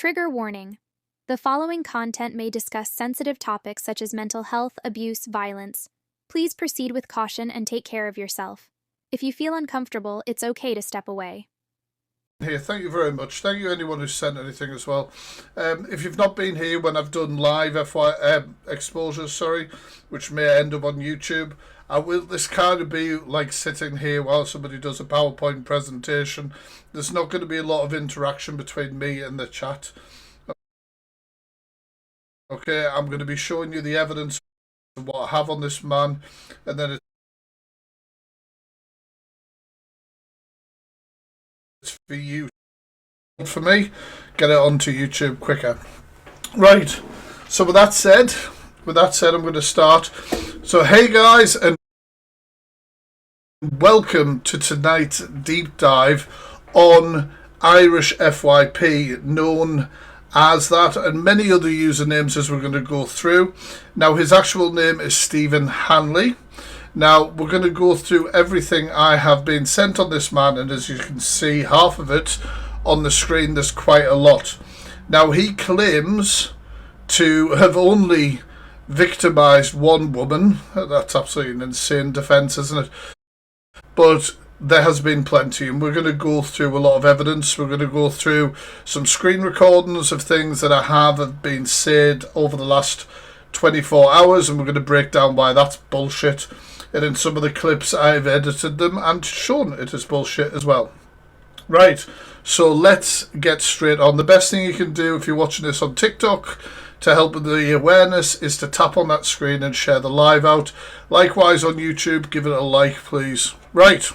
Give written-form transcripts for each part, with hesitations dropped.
Trigger warning. The following content may discuss sensitive topics such as mental health, abuse, violence. Please proceed with caution and take care of yourself. If you feel uncomfortable, it's okay to step away. Here, thank you very much. Thank you anyone who's sent anything as well. If you've not been here when I've done live exposures, which may end up on YouTube, this kind of be like sitting here while somebody does a PowerPoint presentation. There's not going to be a lot of interaction between me and the chat. Okay, I'm going to be showing you the evidence of what I have on this man, and then it's for you. For me, get it onto YouTube quicker. Right, so with that said, I'm going to start. So hey guys, and welcome to tonight's deep dive on Irish FYP, known as that, and many other usernames as we're going to go through. Now his actual name is Stephen Hanley. Now we're going to go through everything I have been sent on this man, and as you can see, half of it on the screen, there's quite a lot. Now he claims to have only victimized one woman. That's absolutely an insane defense, isn't it? But there has been plenty, and we're going to go through a lot of evidence. We're going to go through some screen recordings of things that have been said over the last 24 hours, and we're going to break down why that's bullshit. And in some of the clips, I've edited them and shown it is bullshit as well. Right, so let's get straight on. The best thing you can do if you're watching this on TikTok to help with the awareness is to tap on that screen and share the live out. Likewise on YouTube, give it a like, please. Right,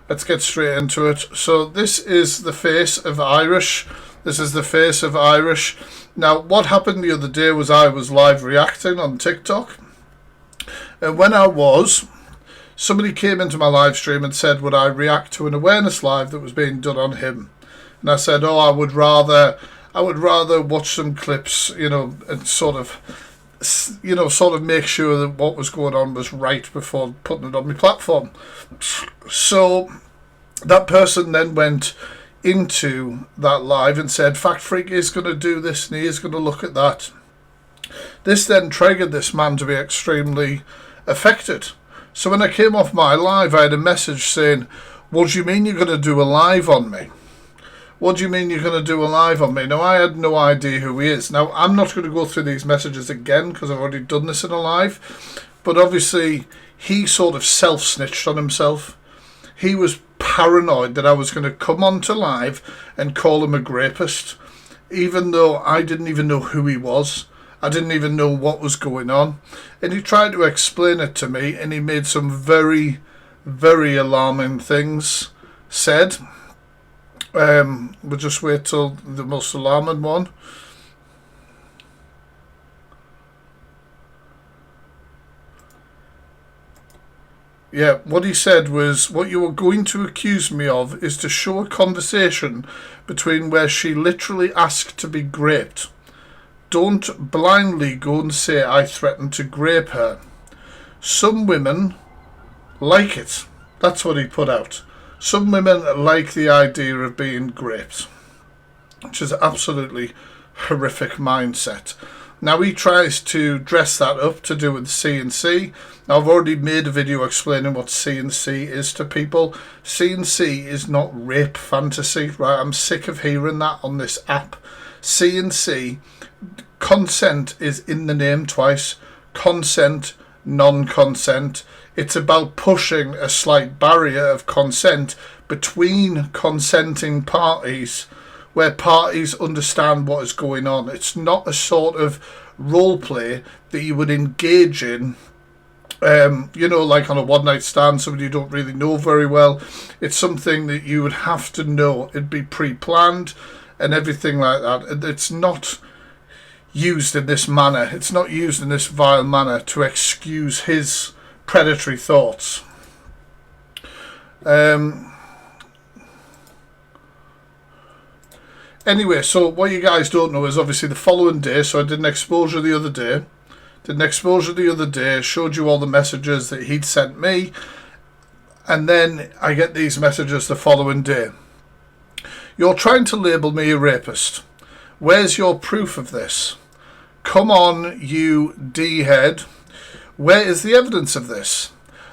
let's get straight into it. So this is the face of Irish. This is the face of Irish. Now, what happened the other day was I was live reacting on TikTok. And when I was, somebody came into my live stream and said, would I react to an awareness live that was being done on him? And I said, oh, I would rather watch some clips, and sort of make sure that what was going on was right before putting it on my platform. So that person then went into that live and said, Fact Freak is going to do this and he is going to look at that. This then triggered this man to be extremely affected. So when I came off my live, I had a message saying, what do you mean you're going to do a live on me? What do you mean you're going to do a live on me? Now, I had no idea who he is. Now, I'm not going to go through these messages again because I've already done this in a live. But obviously, he sort of self-snitched on himself. He was paranoid that I was going to come onto live and call him a rapist, even though I didn't even know who he was. I didn't even know what was going on. And he tried to explain it to me, and he made some very, very alarming things said. We'll just wait till the most alarming one. Yeah, what he said was, what you are going to accuse me of is to show a conversation between where she literally asked to be raped. Don't blindly go and say I threatened to grape her. Some women like it. That's what he put out. Some women like the idea of being graped, which is absolutely horrific mindset. Now he tries to dress that up to do with C&C. Now I've already made a video explaining what C&C is to people. C&C is not rape fantasy, right? I'm sick of hearing that on this app. C&C, consent is in the name twice. Consent, non-consent. It's about pushing a slight barrier of consent between consenting parties, where parties understand what is going on. It's not a sort of role play that you would engage in, like on a one-night stand, somebody you don't really know very well. It's something that you would have to know. It'd be pre-planned and everything like that. It's not used in this manner. It's not used in this vile manner to excuse his predatory thoughts. Anyway, so what you guys don't know is obviously the following day, so I did an exposure the other day, showed you all the messages that he'd sent me, and then I get these messages the following day. You're trying to label me a rapist. Where's your proof of this? Come on, you D-head. Where is the evidence of this?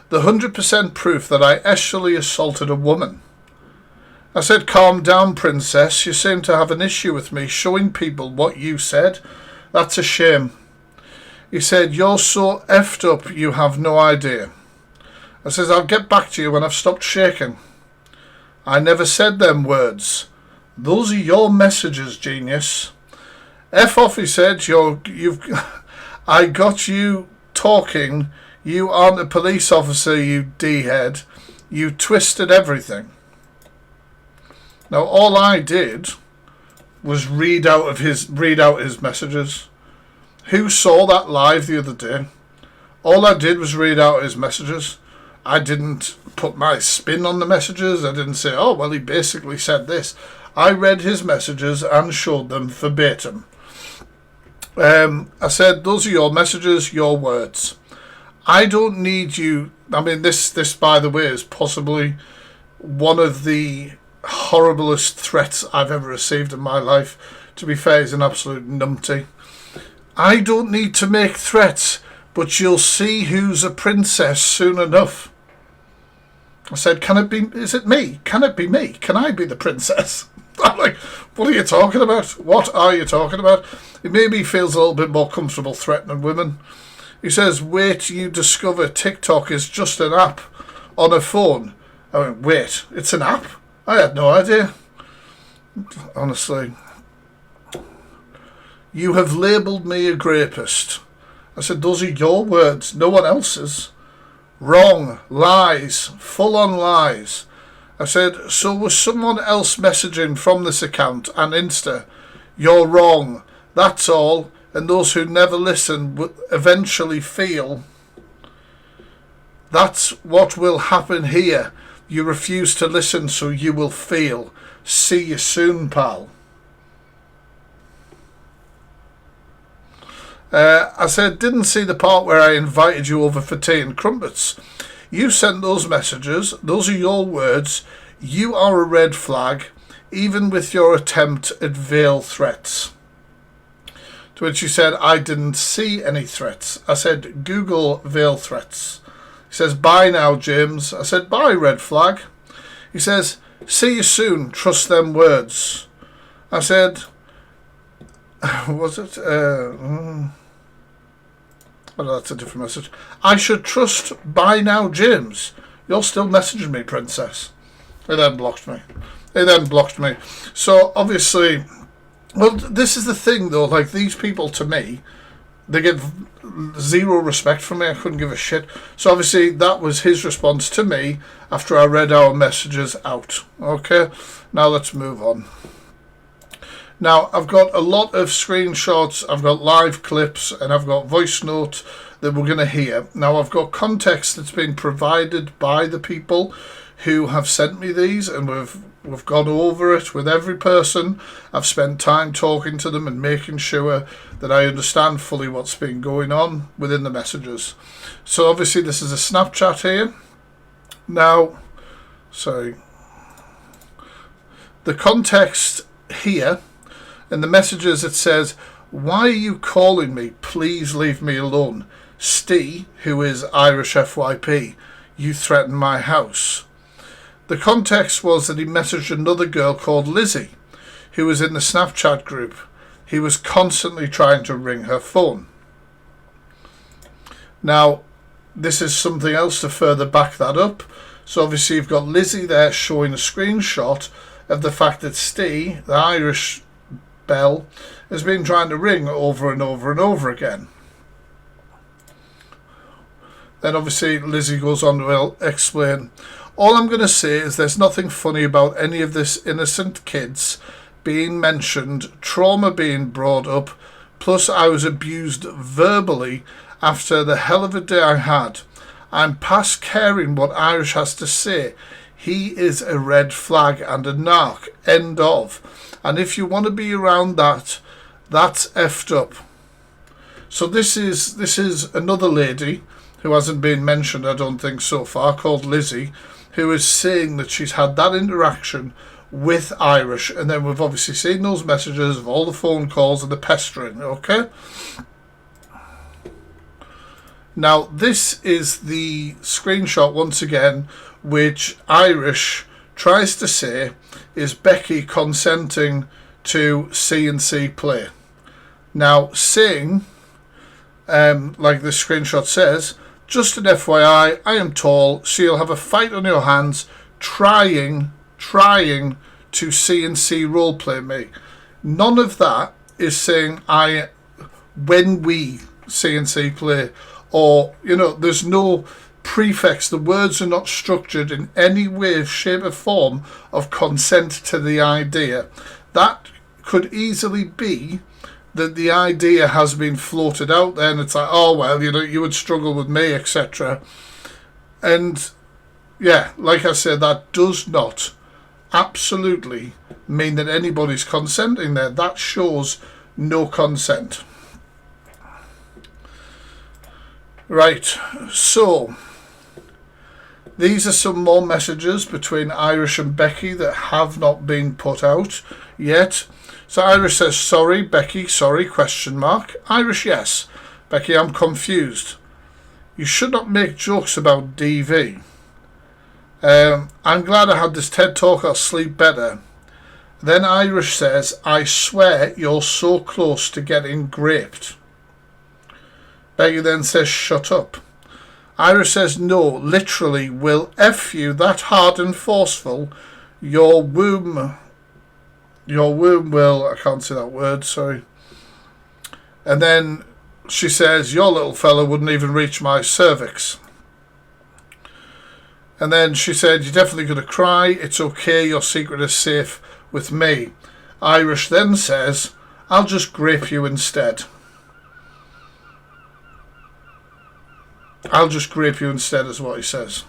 The 100% proof that I actually assaulted a woman. I said, calm down, princess. You seem to have an issue with me showing people what you said. That's a shame. He said, you're so effed up you have no idea. I says, I'll get back to you when I've stopped shaking. I never said them words. Those are your messages, genius. F off, he said. I got you talking. You aren't a police officer, you D-head. You twisted everything. Now, all I did was read out his messages. Who saw that live the other day? All I did was read out his messages. I didn't put my spin on the messages. I didn't say, oh, well, he basically said this. I read his messages and showed them verbatim. I said, those are your messages, your words. I don't need you. I mean, this, by the way, is possibly one of the horriblest threats I've ever received in my life. To be fair, he's an absolute numpty. I don't need to make threats, but you'll see who's a princess soon enough. I said, is it me? Can it be me? Can I be the princess? I'm like, what are you talking about? What are you talking about? It maybe feels a little bit more comfortable threatening women. He says, wait till you discover TikTok is just an app on a phone. I went, wait, it's an app? I had no idea. Honestly. You have labelled me a rapist. I said, those are your words, no one else's. Wrong, lies, full-on lies. I said, so was someone else messaging from this account and Insta? You're wrong, that's all, and those who never listen will eventually feel. That's what will happen here. You refuse to listen, so you will feel. See you soon, pal. I said, didn't see the part where I invited you over for tea and crumpets. You sent those messages. Those are your words. You are a red flag, even with your attempt at veiled threats. To which he said, I didn't see any threats. I said, Google veiled threats. He says, bye now, James. I said, bye, red flag. He says, see you soon. Trust them words. I said, was it? Oh, no, that's a different message. I should trust by now, James. You're still messaging me, princess. He then blocked me. So, obviously, well, this is the thing, though. Like, these people, to me, they get zero respect from me. I couldn't give a shit. So, obviously, that was his response to me after I read our messages out. Okay? Now, let's move on. Now, I've got a lot of screenshots, I've got live clips, and I've got voice note that we're going to hear. Now, I've got context that's been provided by the people who have sent me these, and we've gone over it with every person. I've spent time talking to them and making sure that I understand fully what's been going on within the messages. So, obviously, this is a Snapchat here. Now, sorry. The context here... in the messages it says, why are you calling me? Please leave me alone. Steve, who is Irish FYP, you threatened my house. The context was that he messaged another girl called Lizzie, who was in the Snapchat group. He was constantly trying to ring her phone. Now, this is something else to further back that up. So obviously you've got Lizzie there showing a screenshot of the fact that Steve, the Irish bell, has been trying to ring over and over and over again. Then obviously Lizzie goes on to explain, all I'm going to say is there's nothing funny about any of this innocent kids being mentioned, trauma being brought up, plus I was abused verbally after the hell of a day I had. I'm past caring what Irish has to say. He is a red flag and a narc. End of. And if you want to be around that, that's effed up. So this is another lady who hasn't been mentioned, I don't think, so far, called Lizzie, who is saying that she's had that interaction with Irish. And then we've obviously seen those messages of all the phone calls and the pestering, okay? Now, this is the screenshot, once again, which Irish tries to say is Becky consenting to C&C play. Now, saying, like this screenshot says, just an FYI, I am tall, so you'll have a fight on your hands trying to C&C roleplay me. None of that is saying when we C&C play, or, you know, there's no prefix. The words are not structured in any way, shape or form of consent to the idea. That could easily be that the idea has been floated out there and it's like, oh, well, you know, you would struggle with me, etc. And, yeah, like I said, that does not absolutely mean that anybody's consenting there. That shows no consent. Right, so these are some more messages between Irish and Becky that have not been put out yet. So Irish says, sorry, Becky, sorry, question mark. Irish, yes. Becky, I'm confused. You should not make jokes about DV. I'm glad I had this TED Talk, I'll sleep better. Then Irish says, I swear you're so close to getting graped. Becky then says, shut up. Irish says, no, literally, will F you that hard and forceful, your womb will, I can't say that word, sorry. And then she says, your little fella wouldn't even reach my cervix. And then she said, you're definitely going to cry, it's okay, your secret is safe with me. Irish then says, I'll just grape you instead. I'll just grape you instead is what he says.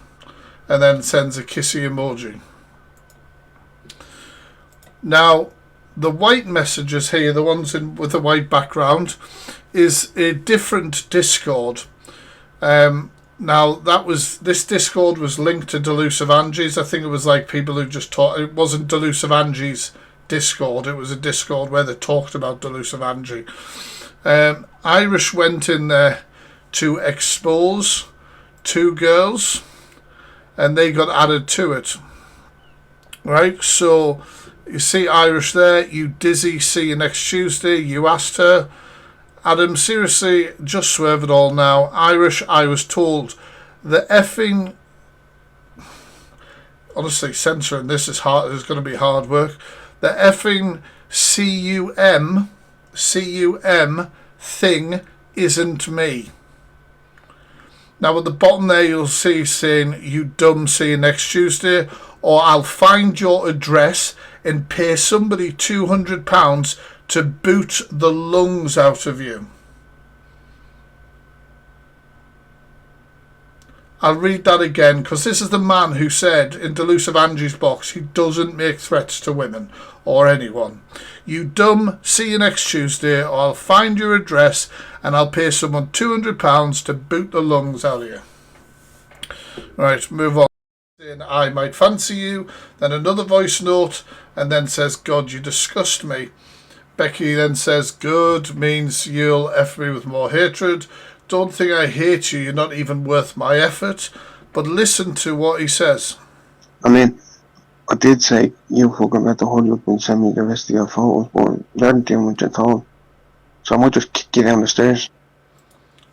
And then sends a kissy emoji. Now, the white messages here, the ones with the white background, is a different Discord. Now, this Discord was linked to Delusive Angie's. I think it was like people who just talked. It wasn't Delusive Angie's Discord. It was a Discord where they talked about Delusive Angie. Irish went in there to expose two girls, and they got added to it. Right, so you see Irish there. You dizzy, see you next Tuesday. You asked her. Adam, seriously, just swerve it all now. Irish, I was told the effing... Honestly, censoring this is hard. It's going to be hard work. The effing CUM thing isn't me. Now at the bottom there you'll see saying, you dumb, see you next Tuesday, or I'll find your address and pay somebody £200 to boot the lungs out of you. I'll read that again, because this is the man who said in Delusive Angie's box he doesn't make threats to women or anyone. You dumb, see you next Tuesday, or I'll find your address and I'll pay someone £200 to boot the lungs out of you. Right, move on. Saying, I might fancy you, then another voice note, and then says, God, you disgust me. Becky then says, good means you'll F me with more hatred. Don't think I hate you, you're not even worth my effort. But listen to what he says. I mean, I did say you fucking better hold up and send me the rest of your photos, but you hadn't done what you told. So I might just kick you down the stairs.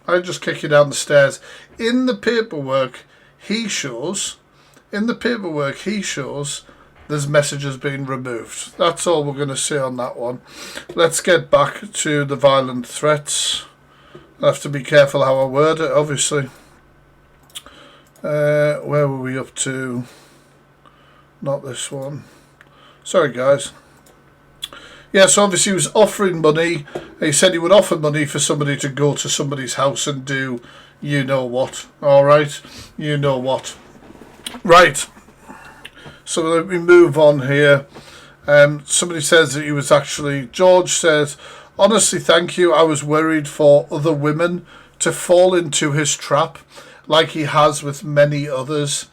I just kick you down the stairs. In the paperwork he shows, there's messages being removed. That's all we're going to say on that one. Let's get back to the violent threats. I have to be careful how I word it, obviously. Where were we up to? Not this one. Sorry, guys. Yeah, so obviously he was offering money. He said he would offer money for somebody to go to somebody's house and do you know what. All right? You know what. Right. So let me move on here. Somebody says that he was actually... George says... Honestly, thank you. I was worried for other women to fall into his trap like he has with many others.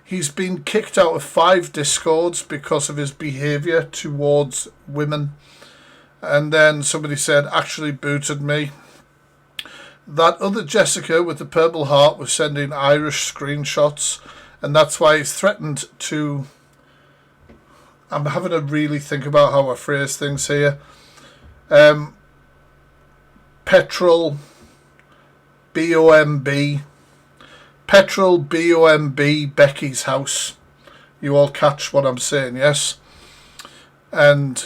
He's been kicked out of 5 Discords because of his behaviour towards women. And then somebody said, actually booted me. That other Jessica with the purple heart was sending Irish screenshots, and that's why he's threatened to... I'm having to really think about how I phrase things here. Petrol, B-O-M-B. Petrol, B-O-M-B, Becky's house. You all catch what I'm saying, yes? And,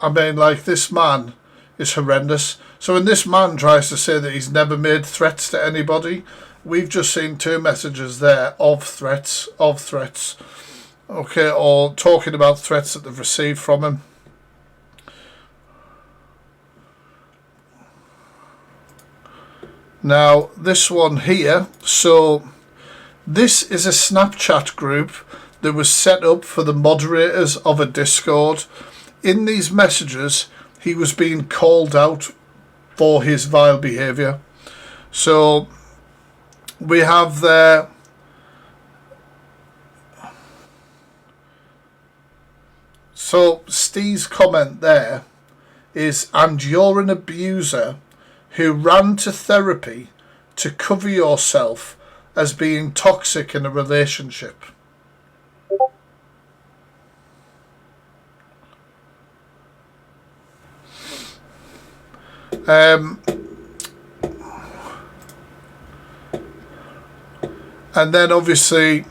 I mean, like, this man is horrendous. So when this man tries to say that he's never made threats to anybody, we've just seen 2 messages there of threats, okay, or talking about threats that they've received from him. Now, this one here, so this is a Snapchat group that was set up for the moderators of a Discord. In these messages, he was being called out for his vile behaviour. So, we have there... So, Steve's comment there is, and you're an abuser who ran to therapy to cover yourself as being toxic in a relationship. And then obviously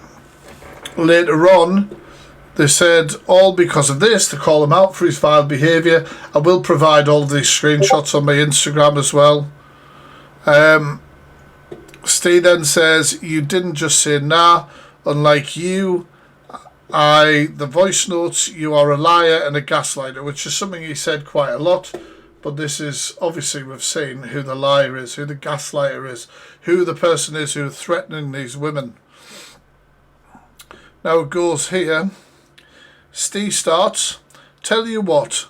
later on they said, all because of this, to call him out for his vile behaviour. I will provide all these screenshots on my Instagram as well. Steve then says, you didn't just say nah, unlike you, the voice notes, you are a liar and a gaslighter, which is something he said quite a lot. But this is, obviously we've seen who the liar is, who the gaslighter is, who the person is who's threatening these women. Now it goes here. Steve starts, tell you what,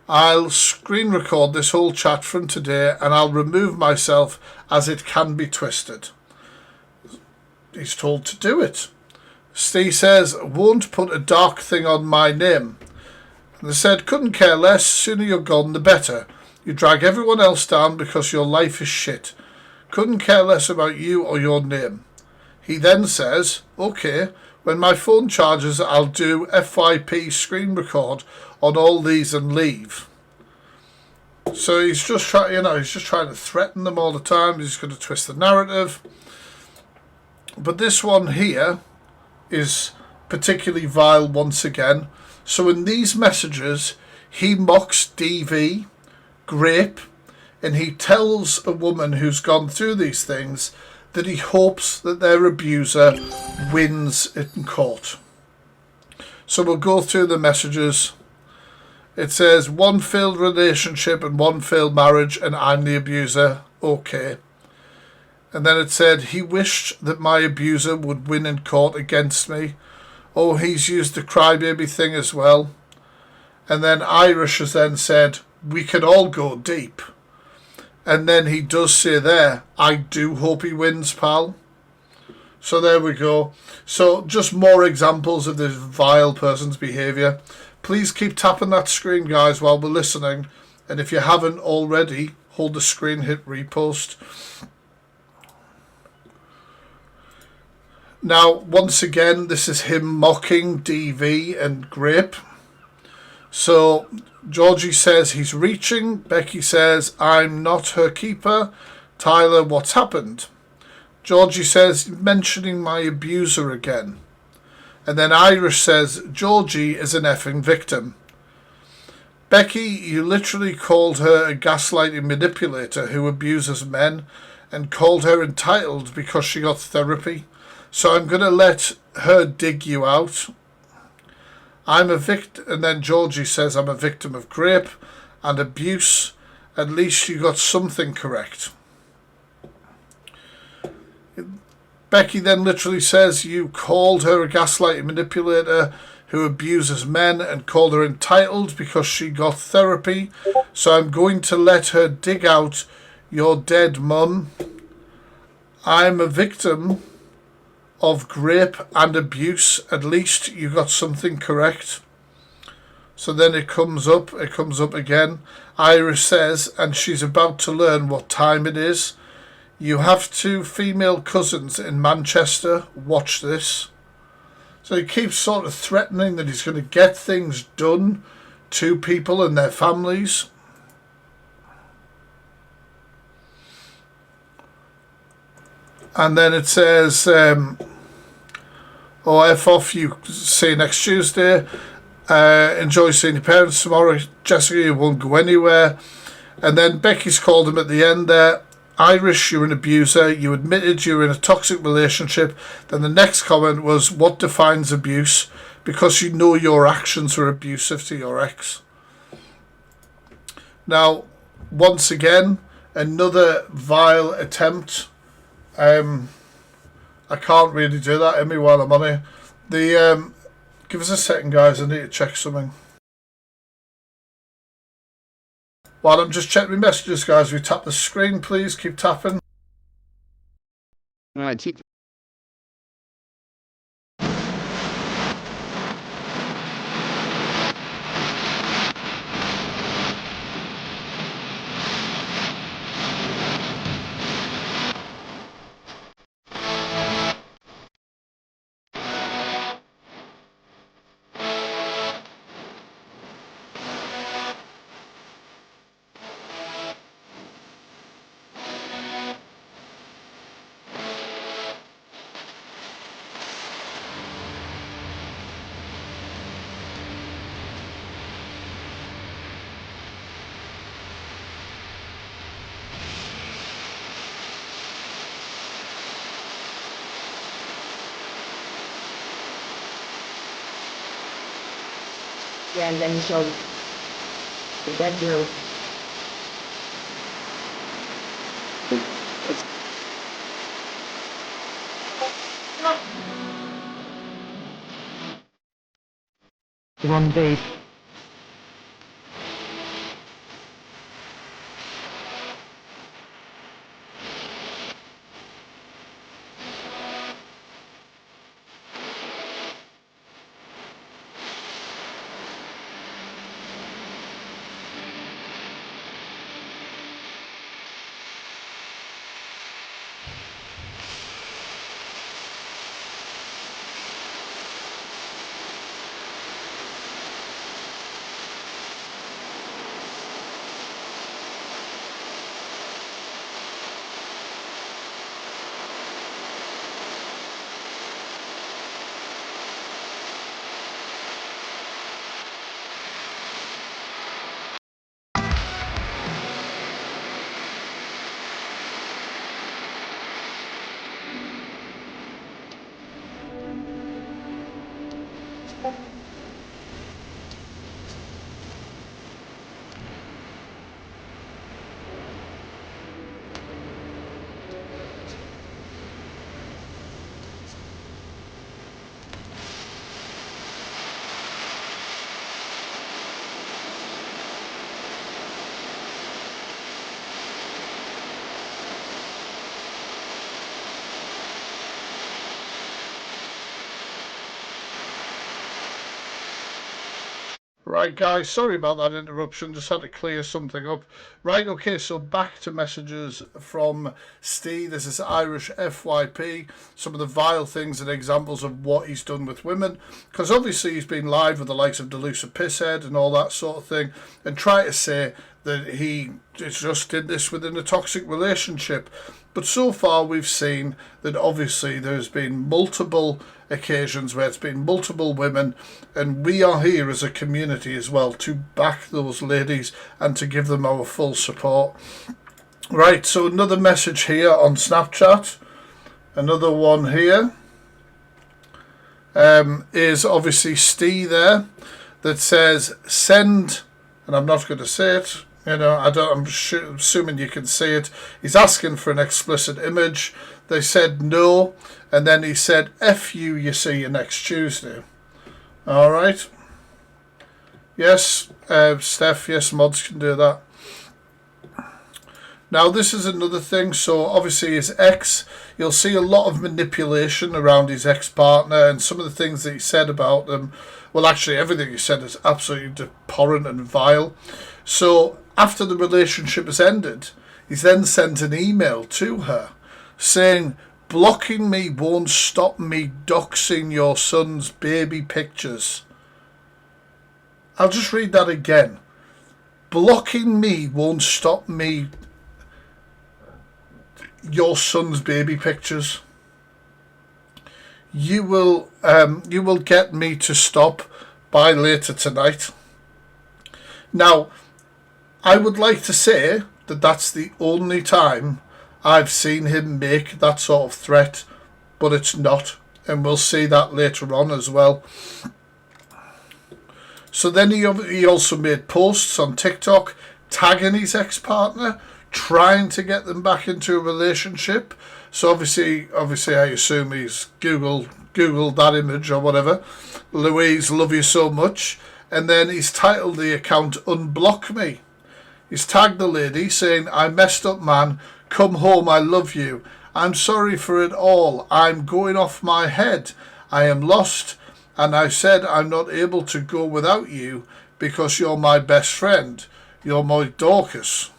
I'll screen record this whole chat from today and I'll remove myself as it can be twisted. He's told to do it. Steve says, won't put a dark thing on my name. And they said, couldn't care less, sooner you're gone the better. You drag everyone else down because your life is shit. Couldn't care less about you or your name. He then says, okay, when my phone charges, I'll do FYP screen record on all these and leave. So he's just trying, he's just trying to threaten them all the time. He's going to twist the narrative. But this one here is particularly vile once again. So in these messages, he mocks DV, Grape, and he tells a woman who's gone through these things that he hopes that their abuser wins in court. So we'll go through the messages. It says, 1 failed relationship and 1 failed marriage, and I'm the abuser. Okay. And then it said, he wished that my abuser would win in court against me. Oh, he's used the crybaby thing as well. And then Irish has then said, we can all go deep. And then he does say there, I do hope he wins, pal. So there we go. So just more examples of this vile person's behaviour. Please keep tapping that screen, guys, while we're listening. And if you haven't already, hold the screen, hit repost. Now, once again, this is him mocking DV and Grape. So Georgie says he's reaching. Becky says, I'm not her keeper. Tyler, what's happened? Georgie says, mentioning my abuser again. And then Irish says, Georgie is an effing victim. Becky, you literally called her a gaslighting manipulator who abuses men and called her entitled because she got therapy. So I'm going to let her dig you out. I'm a victim. And then Georgie says, I'm a victim of rape and abuse. At least you got something correct. Becky then literally says, you called her a gaslighting manipulator who abuses men and called her entitled because she got therapy. So I'm going to let her dig out your dead mum. I'm a victim of rape and abuse, at least you got something correct. So then it comes up again. Irish says, and she's about to learn what time it is. You have 2 female cousins in Manchester. Watch this. So he keeps sort of threatening that he's going to get things done to people and their families. And then it says, oh, F off, you see you next Tuesday. Enjoy seeing your parents tomorrow. Jessica, you won't go anywhere. And then Becky's called him at the end there. Irish, you're an abuser. You admitted you were in a toxic relationship. Then the next comment was, what defines abuse? Because you know your actions were abusive to your ex. Now, once again, another vile attempt. I can't really do that, Emmy, while I'm on here. Give us a second, guys. I need to check something. While I'm just checking my messages, guys, we tap the screen, please. Keep tapping. All right, Yeah, and then you showed the bedroom. One base. Right, guys, sorry about that interruption. Just had to clear something up. Right, okay, so back to messages from Steve. This is Irish FYP. Some of the vile things and examples of what he's done with women. Because obviously he's been live with the likes of Delusa Pisshead and all that sort of thing. And try to say that he just did this within a toxic relationship. But so far we've seen that obviously there's been multiple occasions where it's been multiple women, and we are here as a community as well to back those ladies and to give them our full support. Right, so another message here on Snapchat, another one here, is obviously Steve there, that says send, and I'm not going to say it, you know, I'm assuming you can see it. He's asking for an explicit image. They said no, and then he said, F you see you next Tuesday. All right. Yes, Steph, yes, mods can do that. Now, this is another thing. So, obviously, his ex, you'll see a lot of manipulation around his ex-partner, and some of the things that he said about them, well, actually, everything he said is absolutely abhorrent and vile. So, after the relationship has ended, he's then sent an email to her saying, blocking me won't stop me doxing your son's baby pictures. I'll just read that again. Blocking me won't stop me your son's baby pictures. You will get me to stop by later tonight. Now, I would like to say that that's the only time I've seen him make that sort of threat, but it's not, and we'll see that later on as well. So then he also made posts on TikTok tagging his ex-partner, trying to get them back into a relationship. So obviously I assume he's Googled that image or whatever. Louise, love you so much. And then he's titled the account Unblock Me. He's tagged the lady saying, I messed up, man. Come home, I love you. I'm sorry for it all. I'm going off my head. I am lost. And I said I'm not able to go without you because you're my best friend. You're my Dorcas.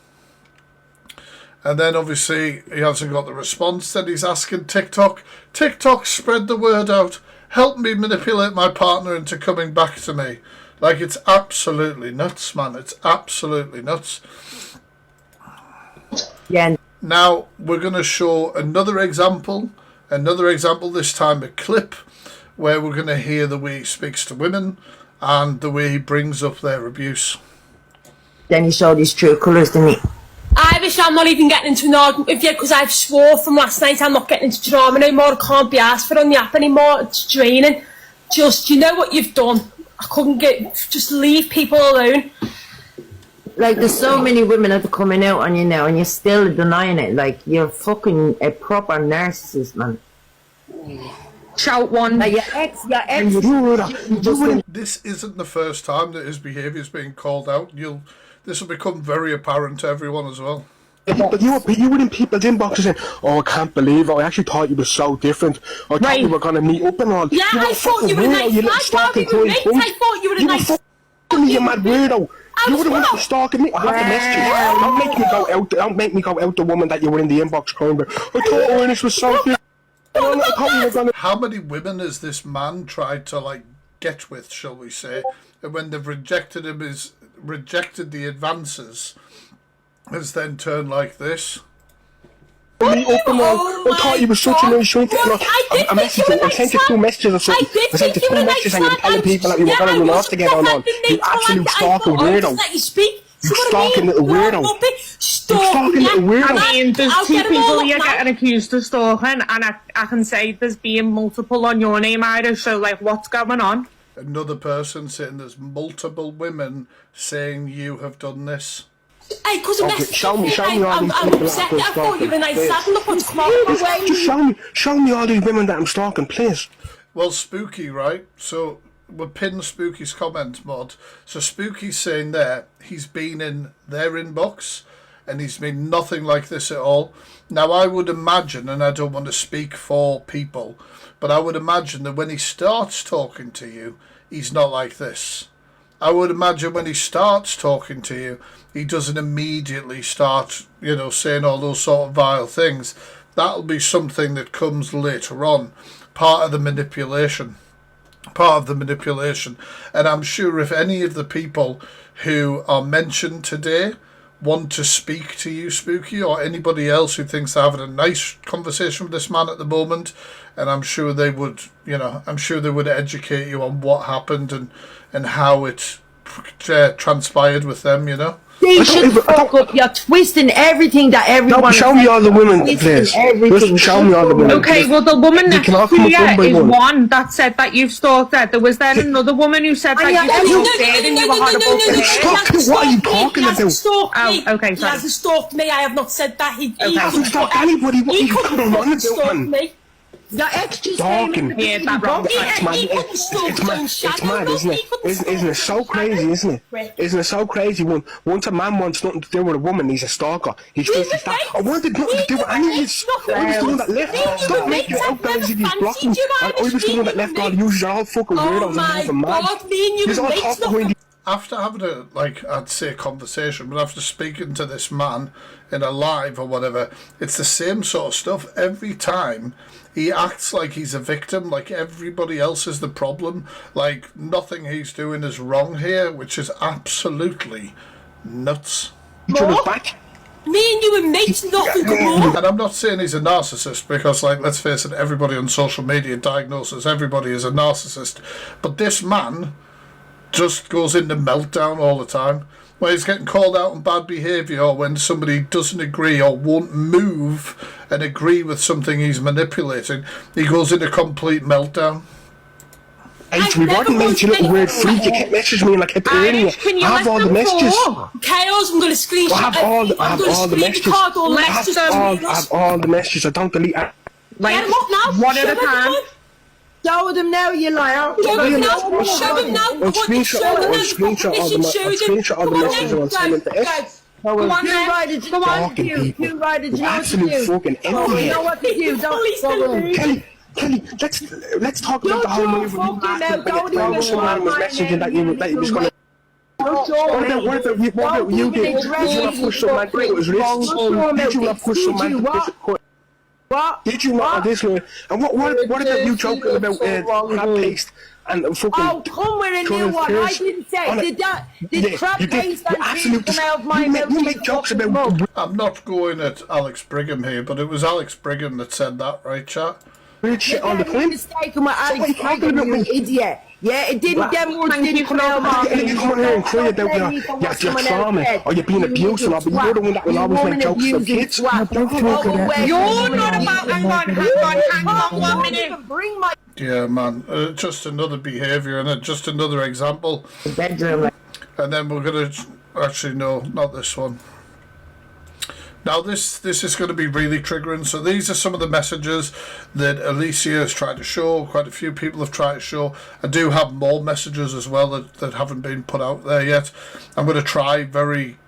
And then obviously he hasn't got the response that he's asking TikTok. TikTok, spread the word out. Help me manipulate my partner into coming back to me. Like, it's absolutely nuts, man. It's absolutely nuts. Yeah. Now, we're going to show another example. This time a clip, where we're going to hear the way he speaks to women and the way he brings up their abuse. Then he showed his true colours, didn't he? Irish, I'm not even getting into an argument with you because I've swore from last night I'm not getting into drama anymore. I can't be asked for on the app anymore. It's draining. Just, you know what you've done. I couldn't just leave people alone. Like, there's so many women that are coming out on you now and you're still denying it. Like, you're fucking a proper narcissist, man. Shout one. Like, your ex. This isn't the first time that his behaviour is being called out. This will become very apparent to everyone as well. But you were in people's inboxes saying, oh, I can't believe it. I actually thought you were so different. I thought we were going to meet up and all. Yeah, I thought you were a nice lad. I thought you were a nice lad. You mad weirdo. You were the one that was stalking me. I have the messages. Don't make me go out the woman that you were in the inbox crying about. I thought Ernest was so different. How many women has this man tried to get with, shall we say, and when they've rejected the advances, has then turned like this? I thought you were such a nice sweet. I sent you 2 messages or something. I sent you 2 messages and you were telling people that we were going to run off together and all. You absolute stalking weirdo. You stalking little weirdo. You stalking little weirdo. I mean, there's 2 people you're getting accused of stalking, and I can say there's been multiple on your name, Ida, so, what's going on? Another person saying there's multiple women saying you have done this. Hey, because show me all these people that I'm I thought you were a nice lad. Look what's come Just show me all these women that I'm stalking, please. Well, Spooky, right? So we'll pin Spooky's comment, Mod. So Spooky's saying there he's been in their inbox and he's been nothing like this at all. Now, I would imagine, and I don't want to speak for people, but I would imagine that when he starts talking to you, he's not like this. I would imagine when he starts talking to you, he doesn't immediately start, saying all those sort of vile things. That'll be something that comes later on, part of the manipulation. And I'm sure if any of the people who are mentioned today want to speak to you, Spooky, or anybody else who thinks they're having a nice conversation with this man at the moment, and I'm sure they would, educate you on what happened and how it transpired with them, They should fuck up. You're twisting everything that everyone... No, show me all the women, please. Just show me all the women. Okay, well, the woman next to you is one that said that you've stalked her. There was then another woman who said that you stalked her and you were horrible to her. What are you talking about? Oh, okay, sorry. He hasn't stalked me. I have not said that. He hasn't stalked anybody. What are you going on about, man? Your ex just stalking. came Yeah, that wrong. It's mad, isn't it? Isn't it so crazy, isn't it? Isn't it so crazy when once a man wants nothing to do with a woman, he's a stalker. He's supposed to stop. I wanted nothing to do with any of this. I was the one that left. Stop making it out there as if he's blocking. And I was the one that left all the users. Are all fucking weirdos and moving mad. There's all talk behind the... After having a, like, I'd say conversation, but after speaking to this man in a live or whatever, it's the same sort of stuff every time. He acts like he's a victim, like everybody else is the problem, like nothing he's doing is wrong here, which is absolutely nuts. Back. Me and you and mates, nothing more. And I'm not saying he's a narcissist, because, like, let's face it, everybody on social media diagnoses everybody as a narcissist, but this man just goes into meltdown all the time, where he's getting called out on bad behaviour, or when somebody doesn't agree or won't move and agree with something he's manipulating, he goes into complete meltdown. We wasn't meant you little weird freak. You kept messaging me and I kept hearing you. I have all the messages. Chaos, I'm going to screenshot. I have all the messages. I have all the messages. I don't delete it. Get them up now. One at a time. Show them now, you liar. Show them now. Show them now. I'll screenshot all the messages and I'll send them to X. Come on, you righted, you absolute fucking enemy. You know what to do. Don't follow Kelly, let's talk about the whole move when someone was messaging that you was gonna. What about you did? Did you not push some man to his wrist? Did you not push some man to his wrist? What? Did you not this way? And what about you joking about crab paste and fucking? Oh, come with a new one. I didn't say. Did crab paste and come out of my mouth? You make jokes about. I'm not going at Alex Brigham here, but it was Alex Brigham that said that, right, chat? Weird shit all the time. Mistaken with Alex Brigham, you idiot. Yeah, it didn't come out of my mouth. You come on here and cry about your trauma or you're being abused and all, but you're the one that will always make jokes about kids. You're not about, hang on 1 minute. Yeah, man, just another behaviour and just another example. And then we're going to, actually no, not this one. Now this is going to be really triggering. So these are some of the messages that Alicia has tried to show. Quite a few people have tried to show. I do have more messages as well that haven't been put out there yet. I'm going to try very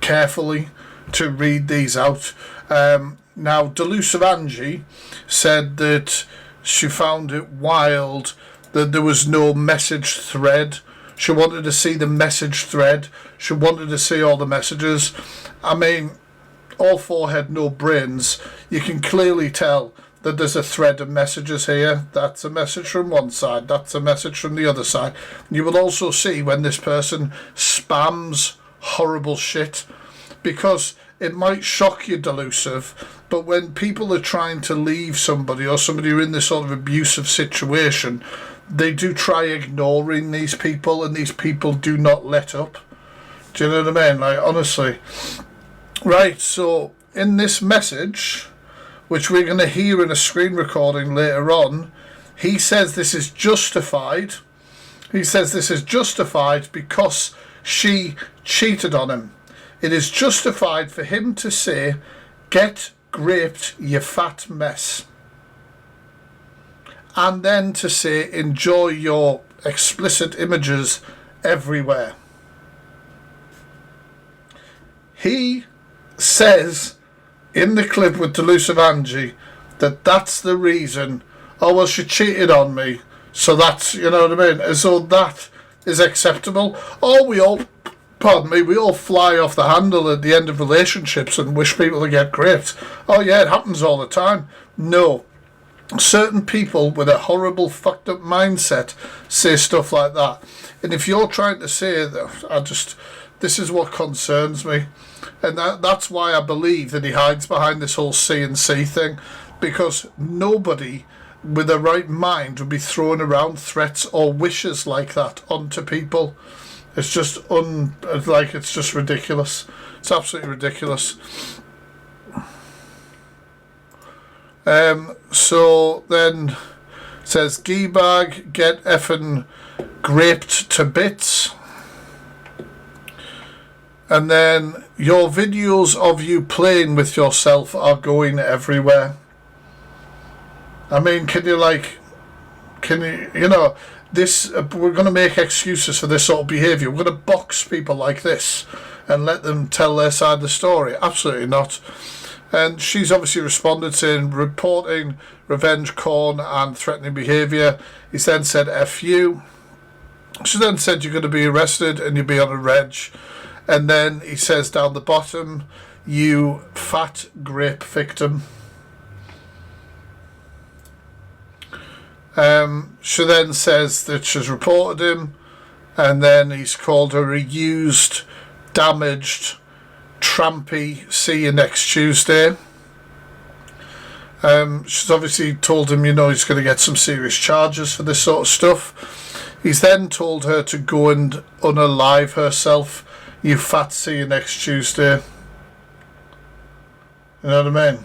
carefully to read these out. Now Delusive Angie said that she found it wild that there was no message thread. She wanted to see the message thread. She wanted to see all the messages. I mean, all forehead, no brains. You can clearly tell that there's a thread of messages here. That's a message from one side. That's a message from the other side. You will also see when this person spams horrible shit, because it might shock you, Delusive, but when people are trying to leave somebody or somebody who are in this sort of abusive situation, they do try ignoring these people, and these people do not let up. Do you know what I mean? Like, honestly. Right, so in this message, which we're going to hear in a screen recording later on, he says this is justified. He says this is justified because she cheated on him. It is justified for him to say, "Get graped, you fat mess." And then to say, "Enjoy your explicit images everywhere." He says in the clip with Delusive Angie that that's the reason. Oh, well, she cheated on me, so that's, you know what I mean, as though that is acceptable. Oh, we all fly off the handle at the end of relationships and wish people to get graped. Oh yeah, it happens all the time. No, certain people with a horrible fucked up mindset say stuff like that, and if you're trying to say that, this is what concerns me. And that's why I believe that he hides behind this whole C&C thing, because nobody with a right mind would be throwing around threats or wishes like that onto people. It's just it's just ridiculous. It's absolutely ridiculous. So then it says, "Geebag, get effing graped to bits." And then, "Your videos of you playing with yourself are going everywhere." I mean, can you, you know, this, we're going to make excuses for this sort of behaviour. We're going to box people like this and let them tell their side of the story. Absolutely not. And she's obviously responded saying, reporting revenge corn and threatening behaviour. He's then said, F you. She then said, you're going to be arrested and you'll be on a reg. And then he says down the bottom, you fat grape victim. She then says that she's reported him, and then he's called her a used, damaged, trampy, see you next Tuesday. She's obviously told him, you know, he's going to get some serious charges for this sort of stuff. He's then told her to go and unalive herself. You fat, see you next Tuesday. You know what I mean?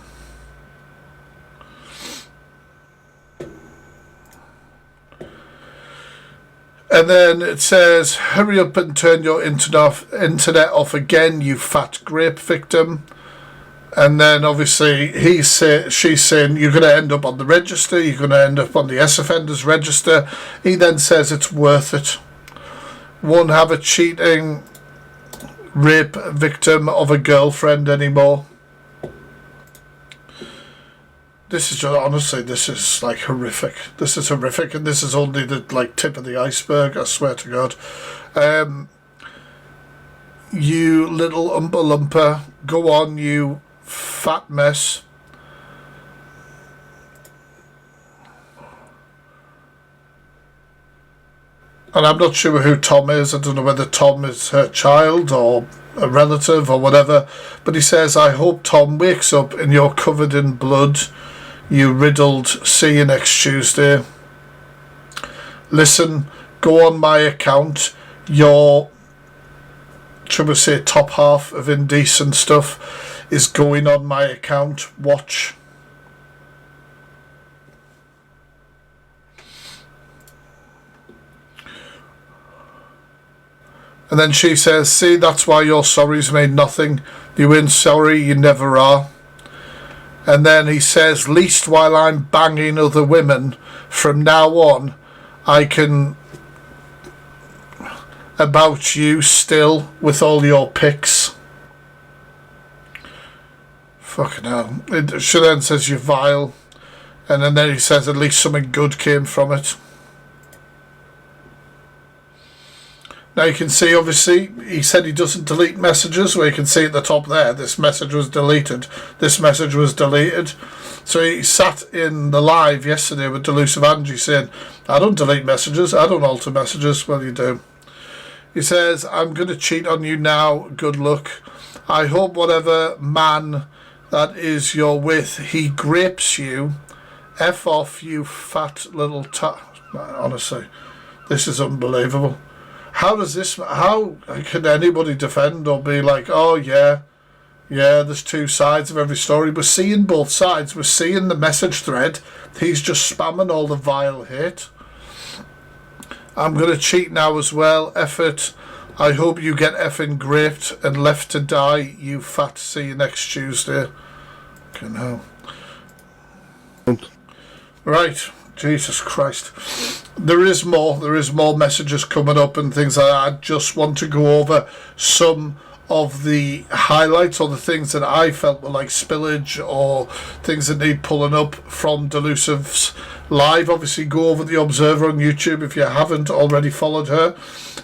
And then it says, hurry up and turn your internet off again, you fat grape victim. And then obviously she's saying, you're going to end up on the register, you're going to end up on the S-offenders register. He then says it's worth it. Won't have a cheating rape victim of a girlfriend anymore. This is just, honestly, this is like horrific. This is horrific, and this is only the like tip of the iceberg, I swear to God. You little Oompa Loompa, go on, you fat mess. And I'm not sure who Tom is. I don't know whether Tom is her child or a relative or whatever. But he says, I hope Tom wakes up and you're covered in blood. You riddled, see you next Tuesday. Listen, go on my account. Your, should we say, top half of indecent stuff is going on my account. Watch. And then she says, see, that's why your sorries made nothing. You ain't sorry, you never are. And then he says, least while I'm banging other women, from now on, I can about you still with all your pics. Fucking hell. She then says, you're vile. And then he says, at least something good came from it. Now you can see, obviously, he said he doesn't delete messages, where you can see at the top there, this message was deleted, this message was deleted. So he sat in the live yesterday with Delusive Angie saying, I don't delete messages, I don't alter messages. Well, you do. He says, I'm going to cheat on you now, good luck. I hope whatever man that is you're with, he grapes you. F off, you fat little honestly, this is unbelievable. How can anybody defend or be like, oh yeah, there's two sides of every story. We're seeing both sides. We're seeing the message thread. He's just spamming all the vile hate. I'm going to cheat now as well. F it. I hope you get effing graped and left to die, you fat. See you next Tuesday. Fucking hell. Right. Jesus Christ. There is more messages coming up and things like that. I just want to go over some of the highlights or the things that I felt were like spillage or things that need pulling up from Delusive's live. Obviously go over the Observer on YouTube if you haven't already followed her,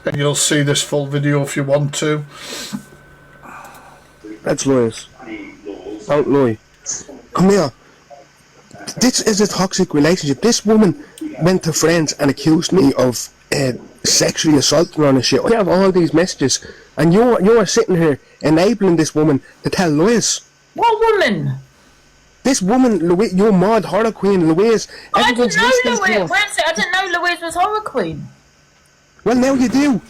and you'll see this full video if you want to. That's lawyers. Don't lie. Come here. This is a toxic relationship. This woman went to friends and accused me of sexually assaulting her and shit. I have all these messages, and you're sitting here enabling this woman to tell lies. What woman? This woman, Louise, your Maud Horror Queen, Louise. I didn't know Louise. I didn't know Louise was Horror Queen. Well, now you do.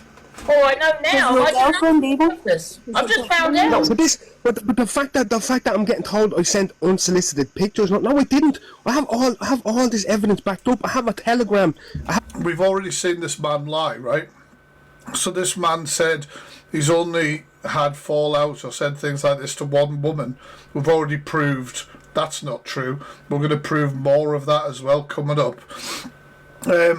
Oh, I know now. I didn't know this. I've just found out. No, but the fact that I'm getting told I sent unsolicited pictures. No, I didn't. I have all this evidence backed up. I have a telegram. We've already seen this man lie, right? So this man said he's only had fallout or said things like this to one woman. We've already proved That's not true. We're going to prove more of that as well coming up.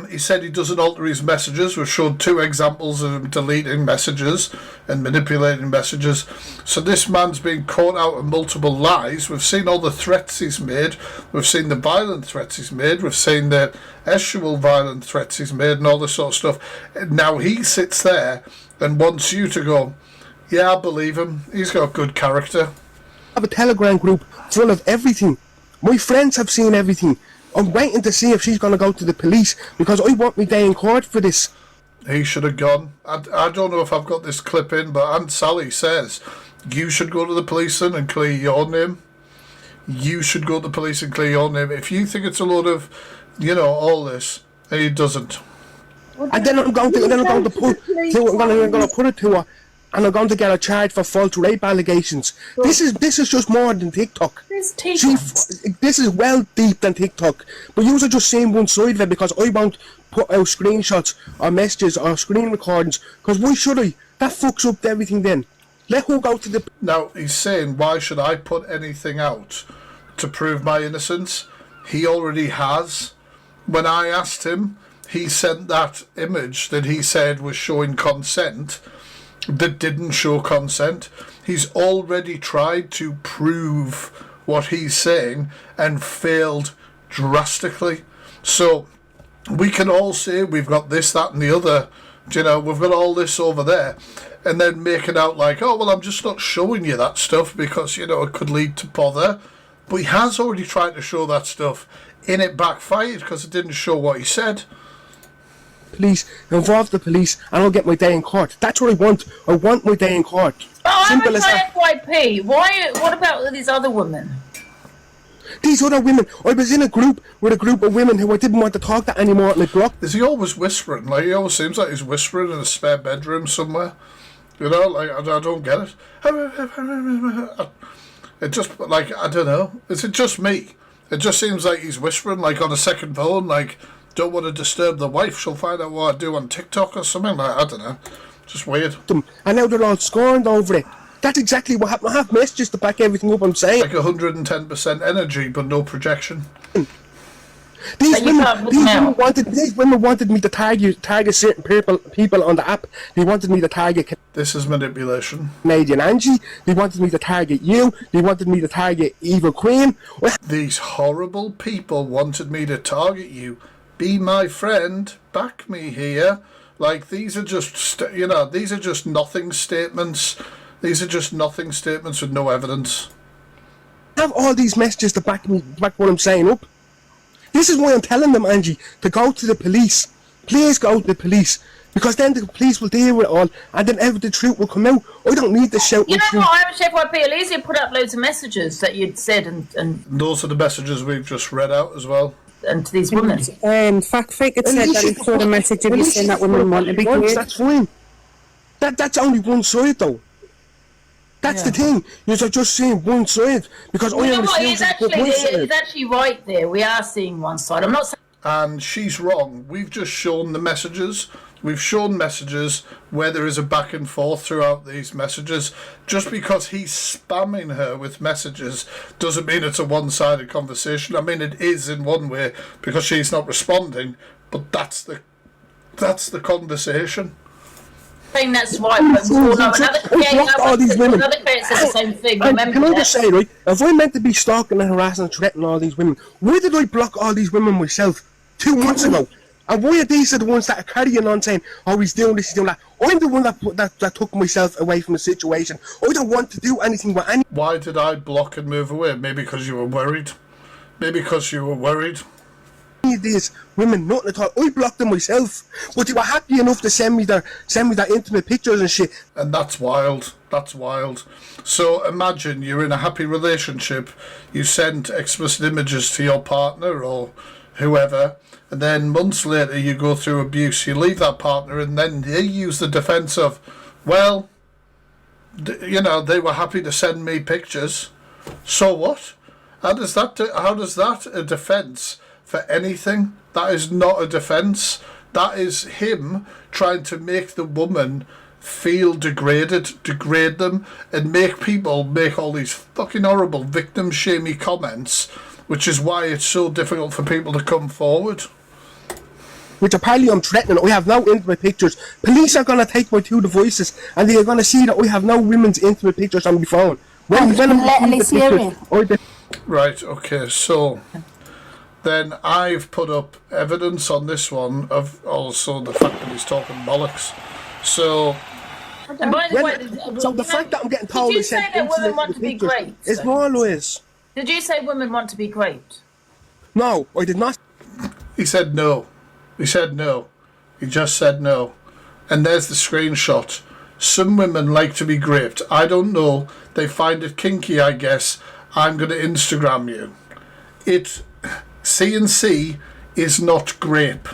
He said he doesn't alter his messages. We've showed 2 examples of him deleting messages and manipulating messages. So this man's been caught out of multiple lies. We've seen all the threats he's made. We've seen the violent threats he's made. We've seen the actual violent threats he's made and all this sort of stuff. And now he sits there and wants you to go, yeah, I believe him. He's got good character. I have a Telegram group full of everything. My friends have seen everything. I'm waiting to see if she's going to go to the police because I want me day in court for this. He should have gone. I don't know if I've got this clip in, but Aunt Sally says you should go to the police and clear your name. You should go to the police and clear your name. If you think it's a load of, all this, and he doesn't. And then I'm going to put it to her, and I'm going to get her charged for false rape allegations. This is just more than TikTok. This is well deep than TikTok. But you are just seeing one side of it because I won't put out screenshots or messages or screen recordings. Because why should I? That fucks up everything then. Let her go to the... Now, he's saying, why should I put anything out to prove my innocence? He already has. When I asked him, he sent that image that he said was showing consent that didn't show consent. He's already tried to prove what he's saying and failed drastically. So we can all say we've got this, that and the other, we've got all this over there, and then make it out like, oh, well, I'm just not showing you that stuff because, it could lead to bother. But he has already tried to show that stuff, and it backfired because it didn't show what he said. Police, involve the police, and I'll get my day in court. That's what I want. I want my day in court. Oh, Simple as I'm that. FYP. What about these other women? These other women, I was in a group with a group of women who I didn't want to talk to anymore, and I blocked. Is he always whispering? Like, he always seems like he's whispering in a spare bedroom somewhere. I don't get it. It just, I don't know. Is it just me? It just seems like he's whispering, on a second phone, don't want to disturb the wife. She'll find out what I do on TikTok or something. I don't know. Just weird. And now they're all scorned over it. That's exactly what happened. I have messages to back everything up I'm saying. 110% energy, but no projection. These women wanted me to target certain people on the app. They wanted me to target... This is manipulation. Canadian Angie. They wanted me to target you. They wanted me to target Eva Queen. These horrible people wanted me to target you. Be my friend. Back me here. These are just, these are just nothing statements. These are just nothing statements with no evidence. I have all these messages to back what I'm saying up. This is why I'm telling them, Angie, to go to the police. Please go to the police. Because then the police will deal with it all, and then the truth will come out. I don't need to shout. You know what, Irish FYP, Alicia put up loads of messages that you'd said, and those are the messages we've just read out as well. And to these women. Fact Fake had said that he put a message of you saying that women want to be cleared. That's fine. That's only one side, though. That's the thing. You're just seeing one side because he's actually right there. We are seeing one side. I'm not saying. And she's wrong. We've just shown the messages. We've shown messages where there is a back and forth throughout these messages. Just because he's spamming her with messages doesn't mean it's a one-sided conversation. I mean, it is in one way because she's not responding, but that's the conversation. Saying that's right, but another creator said the same thing. Can I just say, right, if I'm meant to be stalking and harassing and threatening all these women, why did I block all these women myself 2 months ago? And why are these the ones that are carrying on saying, oh, he's doing this, he's doing that? I'm the one that took myself away from the situation. I don't want to do anything with any... Why did I block and move away? Maybe because you were worried. These women, nothing at all. I blocked them myself, but they were happy enough to send me their intimate pictures and shit. And that's wild. That's wild. So imagine you're in a happy relationship, you send explicit images to your partner or whoever, and then months later you go through abuse, you leave that partner, and then they use the defence of, well, they were happy to send me pictures. So what? How does that a defence for anything? That is not a defence. That is him trying to make the woman feel degraded, degrade them, and make people make all these fucking horrible victim-shamey comments, which is why it's so difficult for people to come forward. Which apparently I'm threatening. I have no intimate pictures. Police are going to take my 2 devices and they are going to see that I have no women's intimate pictures on my phone. When I'm Right, okay, so then I've put up evidence on this one of also the fact that he's talking bollocks. So... And by the way, so the fact that I'm getting told did you say that women want to be raped? It's more, Louise. Did you say women want to be raped? No, I did not. He said no. He said no. He just said no. And there's the screenshot. Some women like to be graped. I don't know. They find it kinky, I guess. I'm going to Instagram you. C&C is not grape.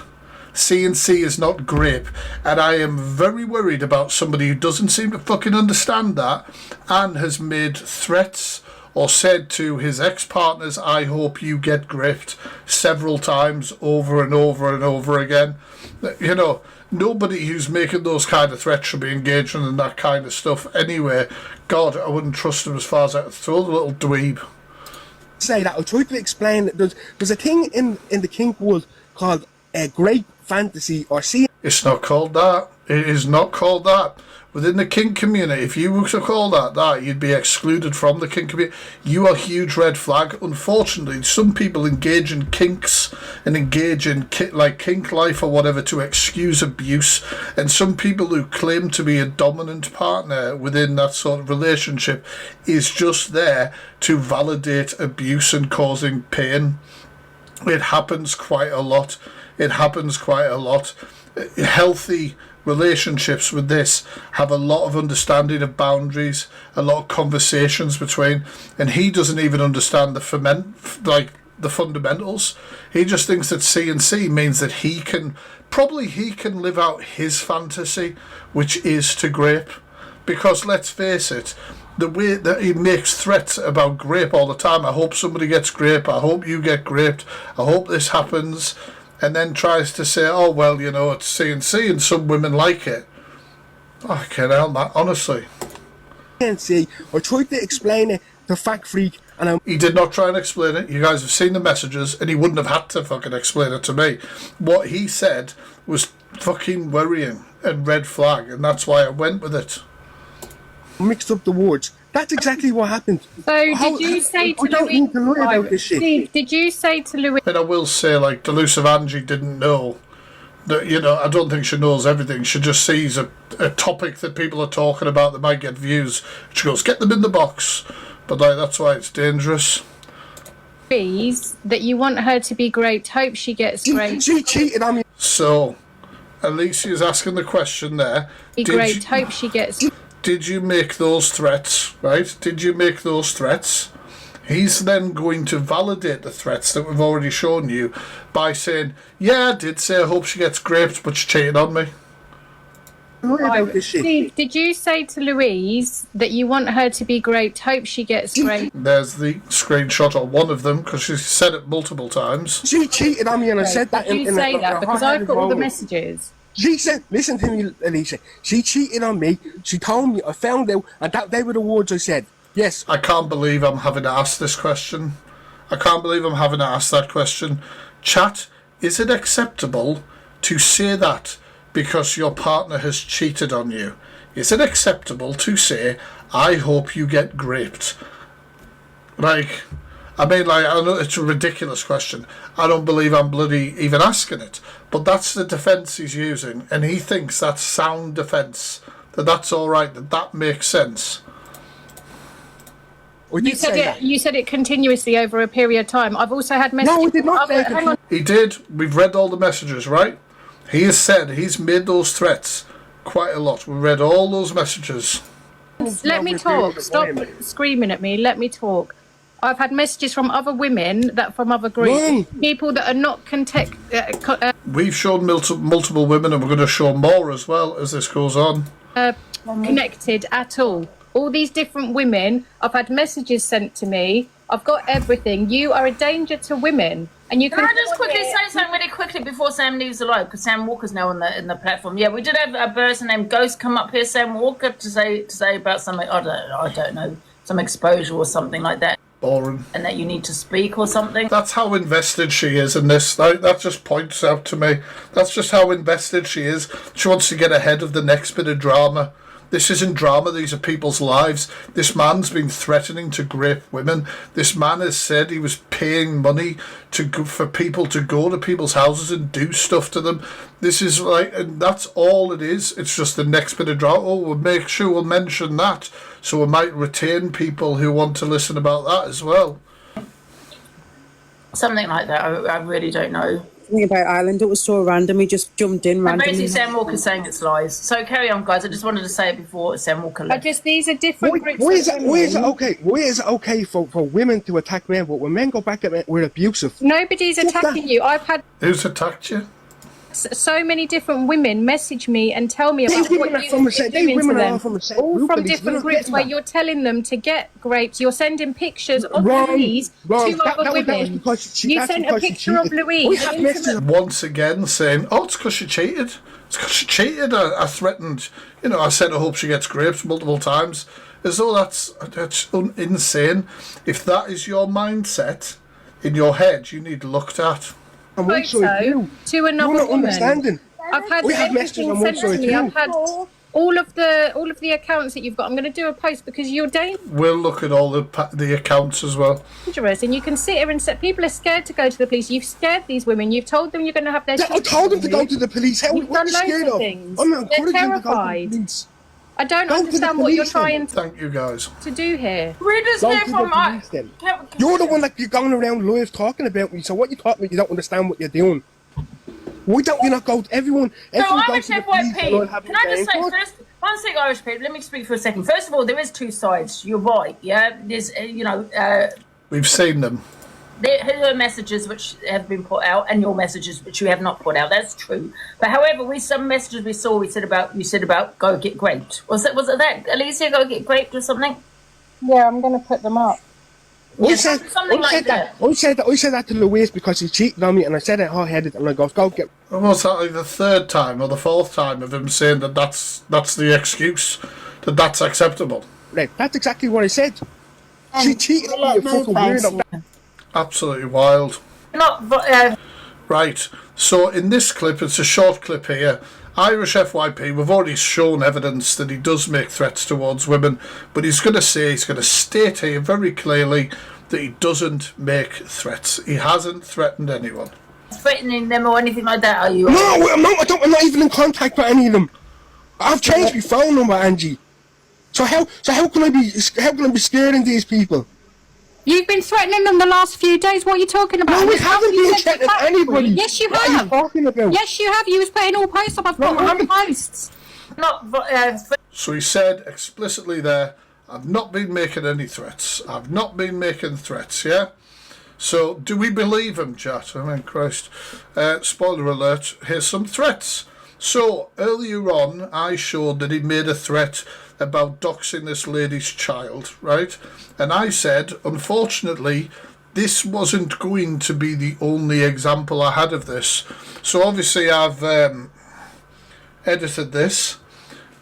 C&C is not grape. And I am very worried about somebody who doesn't seem to fucking understand that and has made threats or said to his ex-partners, I hope you get graped, several times over and over and over again. You know, nobody who's making those kind of threats should be engaging in that kind of stuff anyway. God, I wouldn't trust him as far as I could throw the little dweeb. Say that. I'll try to explain that there's a thing in the kink world called grape fantasy or see. It's not called that. It is not called that. Within the kink community, if you were to call that, you'd be excluded from the kink community. You are a huge red flag. Unfortunately, some people engage in kinks and engage in kink life or whatever to excuse abuse. And some people who claim to be a dominant partner within that sort of relationship is just there to validate abuse and causing pain. It happens quite a lot. It happens quite a lot. Healthy relationships with this have a lot of understanding of boundaries, a lot of conversations between, and he doesn't even understand the fundamentals. He just thinks that C&C means that he can live out his fantasy, which is to grape. Because let's face it, the way that he makes threats about grape all the time, I hope somebody gets grape, I hope you get graped, I hope this happens, and then tries to say, oh, well, you know, it's C&C and some women like it. I can't help that, honestly. C&C, I tried to explain it to Fact Freak, and he did not try and explain it. You guys have seen the messages, and he wouldn't have had to fucking explain it to me. What he said was fucking worrying and red flag, and that's why I went with it. Mixed up the words. That's exactly what happened. So did you say to Louis, Steve, did you say to Louis... And I will say, like, Delusive Angie didn't know that, you know, I don't think she knows everything. She just sees a topic that people are talking about that might get views. She goes, get them in the box. But, like, that's why it's dangerous. That you want her to be great, hope she gets great. She cheated on me. So, Alicia's asking the question there. Hope she gets... Did you make those threats, right? Did you make those threats? He's then going to validate the threats that we've already shown you by saying, yeah, I did say I hope she gets graped, but she cheated on me. Steve, did you say to Louise that you want her to be great, hope she gets great? There's the screenshot of one of them, because she said it multiple times. She cheated on me, and I said that Did you say that? Because I've got all the messages. She said, listen to me, Alicia. She cheated on me. She told me. I found out, and they were the words I said. Yes. I can't believe I'm having to ask this question. I can't believe I'm having to ask that question. Chat, is it acceptable to say that because your partner has cheated on you? Is it acceptable to say, I hope you get graped? Like, I mean, like, I know it's a ridiculous question. I don't believe I'm bloody even asking it. But that's the defence he's using, and he thinks that's sound defence. That's all right, that makes sense. You said it continuously over a period of time. I've also had messages... No, he did not. Hang on. He did. We've read all the messages, right? He has said he's made those threats quite a lot. We read all those messages. Let me talk. Stop screaming at me. Let me talk. I've had messages from other women, from other groups, people that are not We've shown multiple women, and we're going to show more as well as this goes on. Connected at all. All these different women, I've had messages sent to me. I've got everything. You are a danger to women. And you Can I just quickly say something really quickly before Sam leaves the live? Because Sam Walker's now in the platform. Yeah, we did have a person named Ghost come up here, Sam Walker, to say about something. I don't know, some exposure or something like that. Boring. And that you need to speak or something. That's how invested she is in this. That just points out to me. That's just how invested she is. She wants to get ahead of the next bit of drama. This isn't drama, these are people's lives. This man's been threatening to rape women. This man has said he was paying money for people to go to people's houses and do stuff to them. This is and that's all it is. It's just the next bit of drama. Oh, we'll make sure we'll mention that, so we might retain people who want to listen about that as well. Something like that, I really don't know. About Ireland, it was so random. He just jumped in randomly. Basically, Sam Walker's saying it's lies. So carry on, guys. I just wanted to say it before Sam Walker left. These are different groups. Why is it okay for women to attack men, but when men go back at men, we're abusive? Nobody's attacking you. I've had Who's attacked you? so many different women message me and tell me about what you're doing to them. All from different groups where you're telling them to get grapes. You're sending pictures of Louise to other women. You sent a picture of Louise. Once again saying, oh, it's because she cheated. It's because she cheated. I threatened, I said I hope she gets grapes multiple times. As though that's insane. If that is your mindset in your head, you need looked at. And photo to another woman. Understanding. I've had everything sent to me. I've had all of the accounts that you've got. I'm going to do a post because you're dangerous. We'll look at all the accounts as well. And you can sit here and say people are scared to go to the police. You've scared these women. You've told them you're going to have their. I told them to go to the police. You've done loads of things. They're terrified. I don't understand what you're trying Thank you guys. to do here. We just hear from You're the one that you're going around live talking about me. So what you talking about? You don't understand what you're doing. Why don't you not go to everyone? No, Irish FYP. Can I just say first, one thing, Irish people? Let me speak for a second. First of all, there is two sides. You're right. Yeah, there's we've seen them. There are messages which have been put out, and your messages which you have not put out. That's true. But however, some messages we saw. You said about go get graped. Was it that Alicia go get graped or something? Yeah, I'm going to put them up. I said that to Louise because he cheated on me, and I said it hard-headed, and I go get. Was that like the third time or the fourth time of him saying that that's the excuse, that's acceptable? Right, that's exactly what I said. She cheated on me, you fucking weirdo. Absolutely wild. Right, so in this clip, it's a short clip here. Irish FYP, we've already shown evidence that he does make threats towards women, but he's going to state here very clearly that he doesn't make threats. He hasn't threatened anyone. Threatening them or anything like that, are you? No, I'm not. I'm not even in contact with any of them. I've changed my phone number, Angie. So how can I be scared of these people? You've been threatening them the last few days. What are you talking about? No, we haven't been threatening anybody. Yes, you have. What are you talking about? Yes, you have. You was putting all posts up. I've got all posts. So he said explicitly there, I've not been making any threats. I've not been making threats, yeah? So do we believe him, chat? I mean, Christ. Spoiler alert, here's some threats. So earlier on, I showed that he made a threat about doxing this lady's child, right? And I said, unfortunately, this wasn't going to be the only example I had of this. So obviously I've edited this,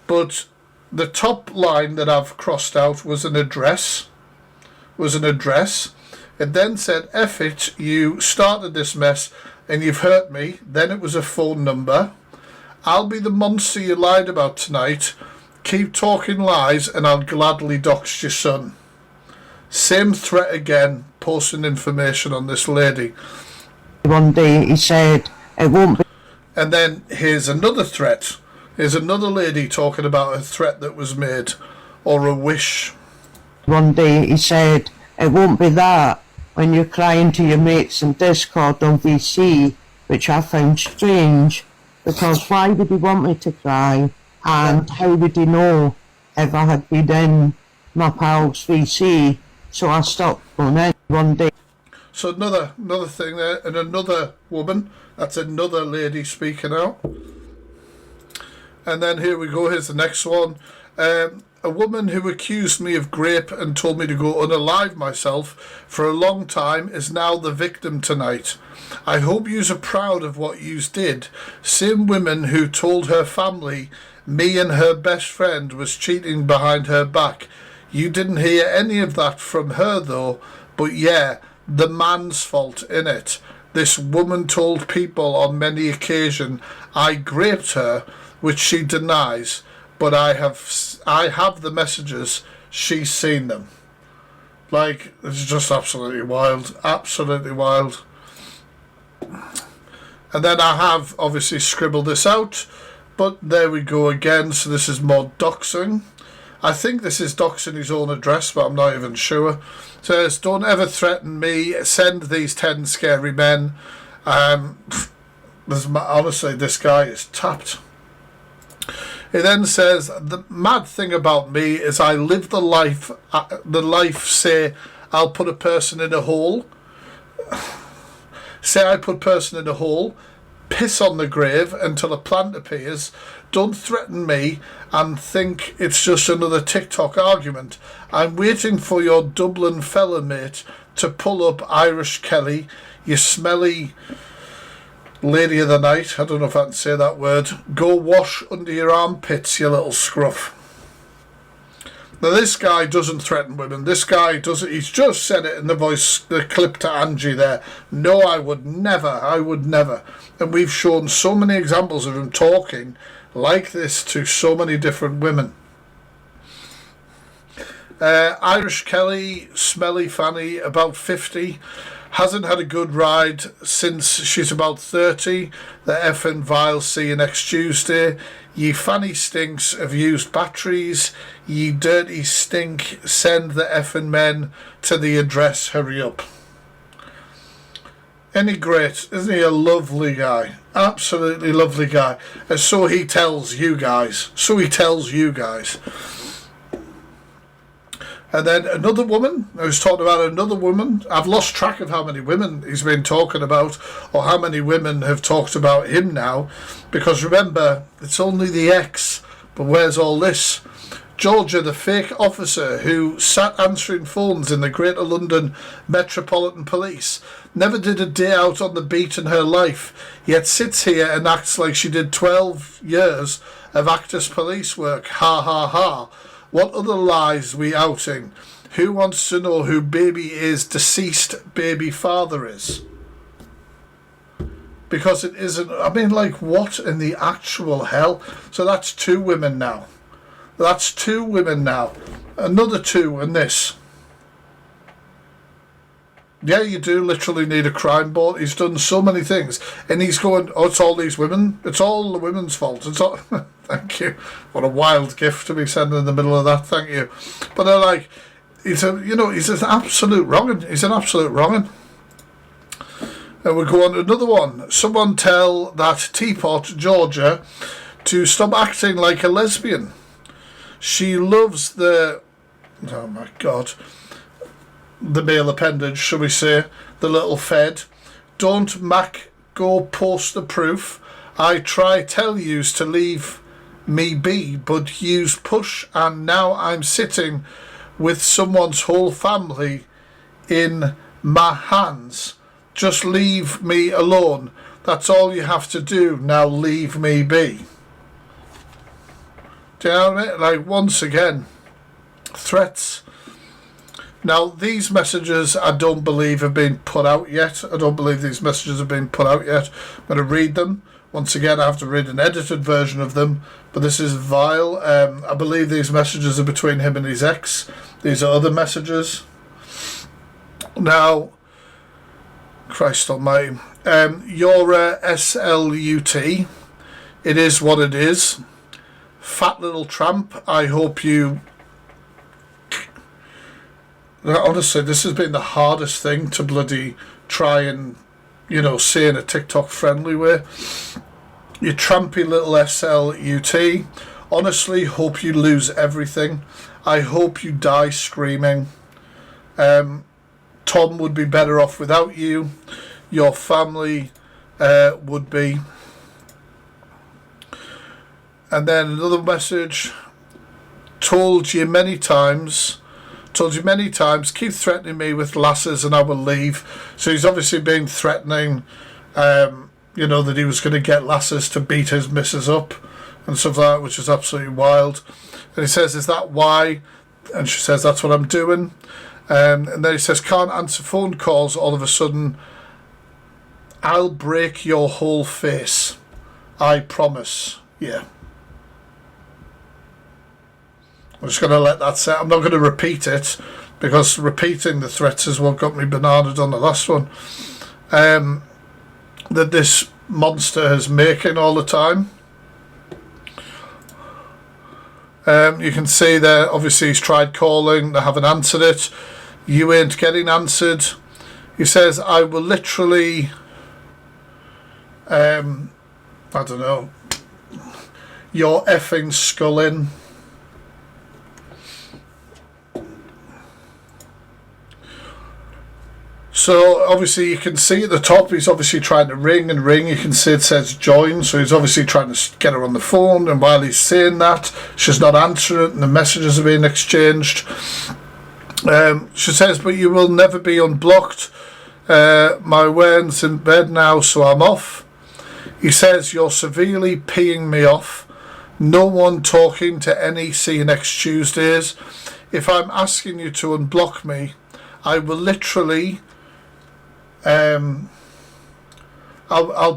but the top line that I've crossed out was an address. It then said, F it, you started this mess and you've hurt me. Then it was a phone number. I'll be the monster you lied about tonight. Keep talking lies and I'll gladly dox your son. Same threat again, posting information on this lady. One day he said, it won't be. And then here's another threat. Here's another lady talking about a threat that was made, or a wish. One day he said, it won't be that when you're crying to your mates in Discord on VC, which I found strange, because why would he want me to cry? And how would he know if I had been in my pal's VC? So I stopped going in one day. So another thing there, and another woman, that's another lady speaking out. And then here we go, here's the next one. A woman who accused me of rape and told me to go unalive myself for a long time is now the victim tonight. I hope yous are proud of what yous did. Same woman who told her family me and her best friend was cheating behind her back. You didn't hear any of that from her though, but yeah, the man's fault in it. This woman told people on many occasions I raped her, which she denies, but I have the messages. She's seen them. Like, it's just absolutely wild. Absolutely wild. And then I have obviously scribbled this out, but there we go again. So this is more doxing. I think this is doxing his own address, but I'm not even sure. It says, don't ever threaten me. Send these 10 scary men. Honestly, this guy is tapped. It then says, the mad thing about me is I live the life, say, I'll put a person in a hole. Say I put person in a hole, piss on the grave until a plant appears. Don't threaten me and think it's just another TikTok argument. I'm waiting for your Dublin fella mate to pull up Irish Kelly, you smelly lady of the night. I don't know if I can say that word. Go wash under your armpits, you little scruff. Now this guy doesn't threaten women. This guy doesn't. He's just said it in the voice, the clip to Angie there. No, I would never. I would never. And we've shown so many examples of him talking like this to so many different women. Irish Kelly, smelly fanny, about 50. Hasn't had a good ride since she's about 30. The effing vile, see you next Tuesday. Ye fanny stinks of used batteries. Ye dirty stink, send the effing men to the address, hurry up. Any great, isn't he a lovely guy? Absolutely lovely guy. And so he tells you guys. So he tells you guys. And then another woman, I was talking about another woman. I've lost track of how many women he's been talking about or how many women have talked about him now. Because remember, it's only the ex. But where's all this? Georgia, the fake officer who sat answering phones in the Greater London Metropolitan Police, never did a day out on the beat in her life, yet sits here and acts like she did 12 years of actors police work. Ha ha ha. What other lies we outing? Who wants to know who baby is deceased baby father is? Because it isn't, I mean, like, what in the actual hell? So that's 2 women now. That's 2 women now. Another 2 in this. Yeah, you do literally need a crime board. He's done so many things. And he's going, oh, it's all these women. It's all the women's fault. It's all... Thank you. What a wild gift to be sending in the middle of that. Thank you. But they're like, he's an absolute wrong'un. He's an absolute wrong'un. And we'll go on to another one. Someone tell that teapot, Georgia, to stop acting like a lesbian. She loves the... Oh, my God. The male appendage, shall we say. The little fed. Don't Mac go post the proof. I try tell yous to leave me be, but yous push, and now I'm sitting with someone's whole family in my hands. Just leave me alone. That's all you have to do. Now leave me be. Do you know what I mean? Like, once again, threats. Now, these messages I don't believe have been put out yet. I don't believe these messages have been put out yet. I'm going to read them. Once again, I have to read an edited version of them, but this is vile. I believe these messages are between him and his ex. These are other messages. Now, Christ almighty. You're a SLUT. It is what it is. Fat little tramp. I hope you... Honestly, this has been the hardest thing to bloody try and, say in a TikTok friendly way. You trampy little SLUT. Honestly, hope you lose everything. I hope you die screaming. Tom would be better off without you. Your family would be. And then another message. told you many times, keep threatening me with lasses and I will leave. So he's obviously been threatening, you know, that he was going to get lasses to beat his missus up and stuff like that, which is absolutely wild. And he says, is that why? And she says, that's what I'm doing. And then he says, can't answer phone calls. All of a sudden, I'll break your whole face. I promise. Yeah. I'm just going to let that set. I'm not going to repeat it, because repeating the threats is what got me bananaed on the last one. That this monster is making all the time. You can see there, obviously he's tried calling, they haven't answered it. You ain't getting answered. He says, I will literally, I don't know, you're effing sculling. So obviously you can see at the top he's obviously trying to ring and ring. You can see it says join, so he's obviously trying to get her on the phone, and while he's saying that, she's not answering it and the messages are being exchanged. She says, but you will never be unblocked. My Wayne's in bed now, so I'm off. He says, you're severely peeing me off. No one talking to any see you next Tuesdays. If I'm asking you to unblock me, I will literally... I'll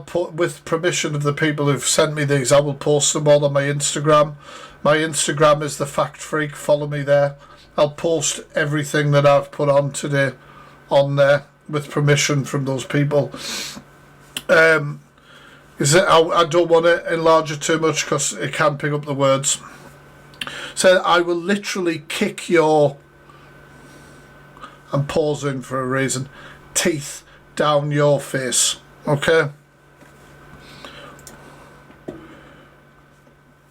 put, with permission of the people who've sent me these, I will post them all on my Instagram. My Instagram is The Fact Freak. Follow me there. I'll post everything that I've put on today on there with permission from those people. I don't want to enlarge it too much because it can pick up the words. So I will literally kick your... I'm pausing for a reason. Teeth down your face. Okay?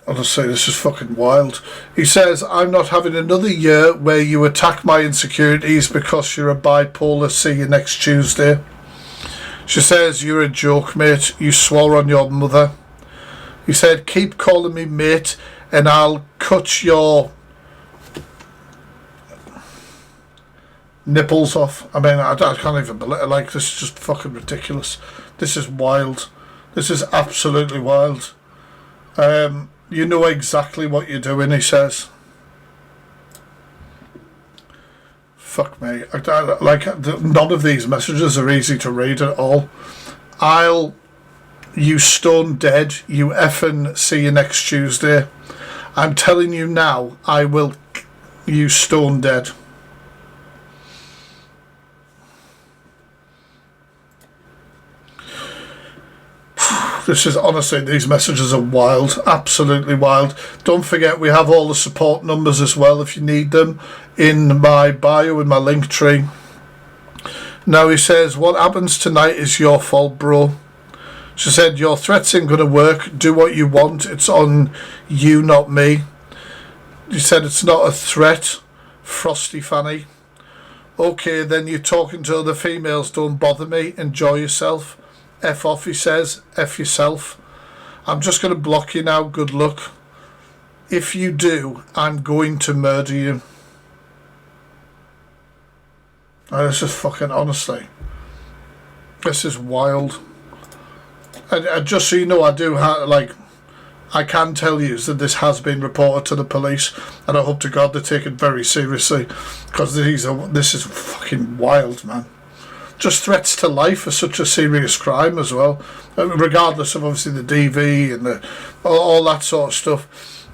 Honestly, this is fucking wild. He says, I'm not having another year where you attack my insecurities because you're a bipolar. See you next Tuesday. She says, you're a joke, mate. You swore on your mother. He said, keep calling me mate and I'll cut your nipples off. I mean, I can't even believe it. Like, this is just fucking ridiculous. This is wild. This is absolutely wild. You know exactly what you're doing, he says. Fuck me. None of these messages are easy to read at all. You stone dead. You effing see you next Tuesday. I'm telling you now, I will... You stone dead. This is, honestly, these messages are wild, absolutely wild. Don't forget, we have all the support numbers as well if you need them in my bio, in my link tree. Now he says, what happens tonight is your fault, bro. She said, your threats ain't going to work. Do what you want. It's on you, not me. He said, it's not a threat, Frosty Fanny. Okay, then you're talking to other females. Don't bother me. Enjoy yourself. F off, he says. F yourself. I'm just going to block you now. Good luck. If you do, I'm going to murder you. Oh, this is fucking, honestly. This is wild. And just so you know, I do have, like, I can tell you that this has been reported to the police, and I hope to God they take it very seriously, because this is fucking wild, man. Just threats to life are such a serious crime as well, regardless of obviously the DV and all that sort of stuff.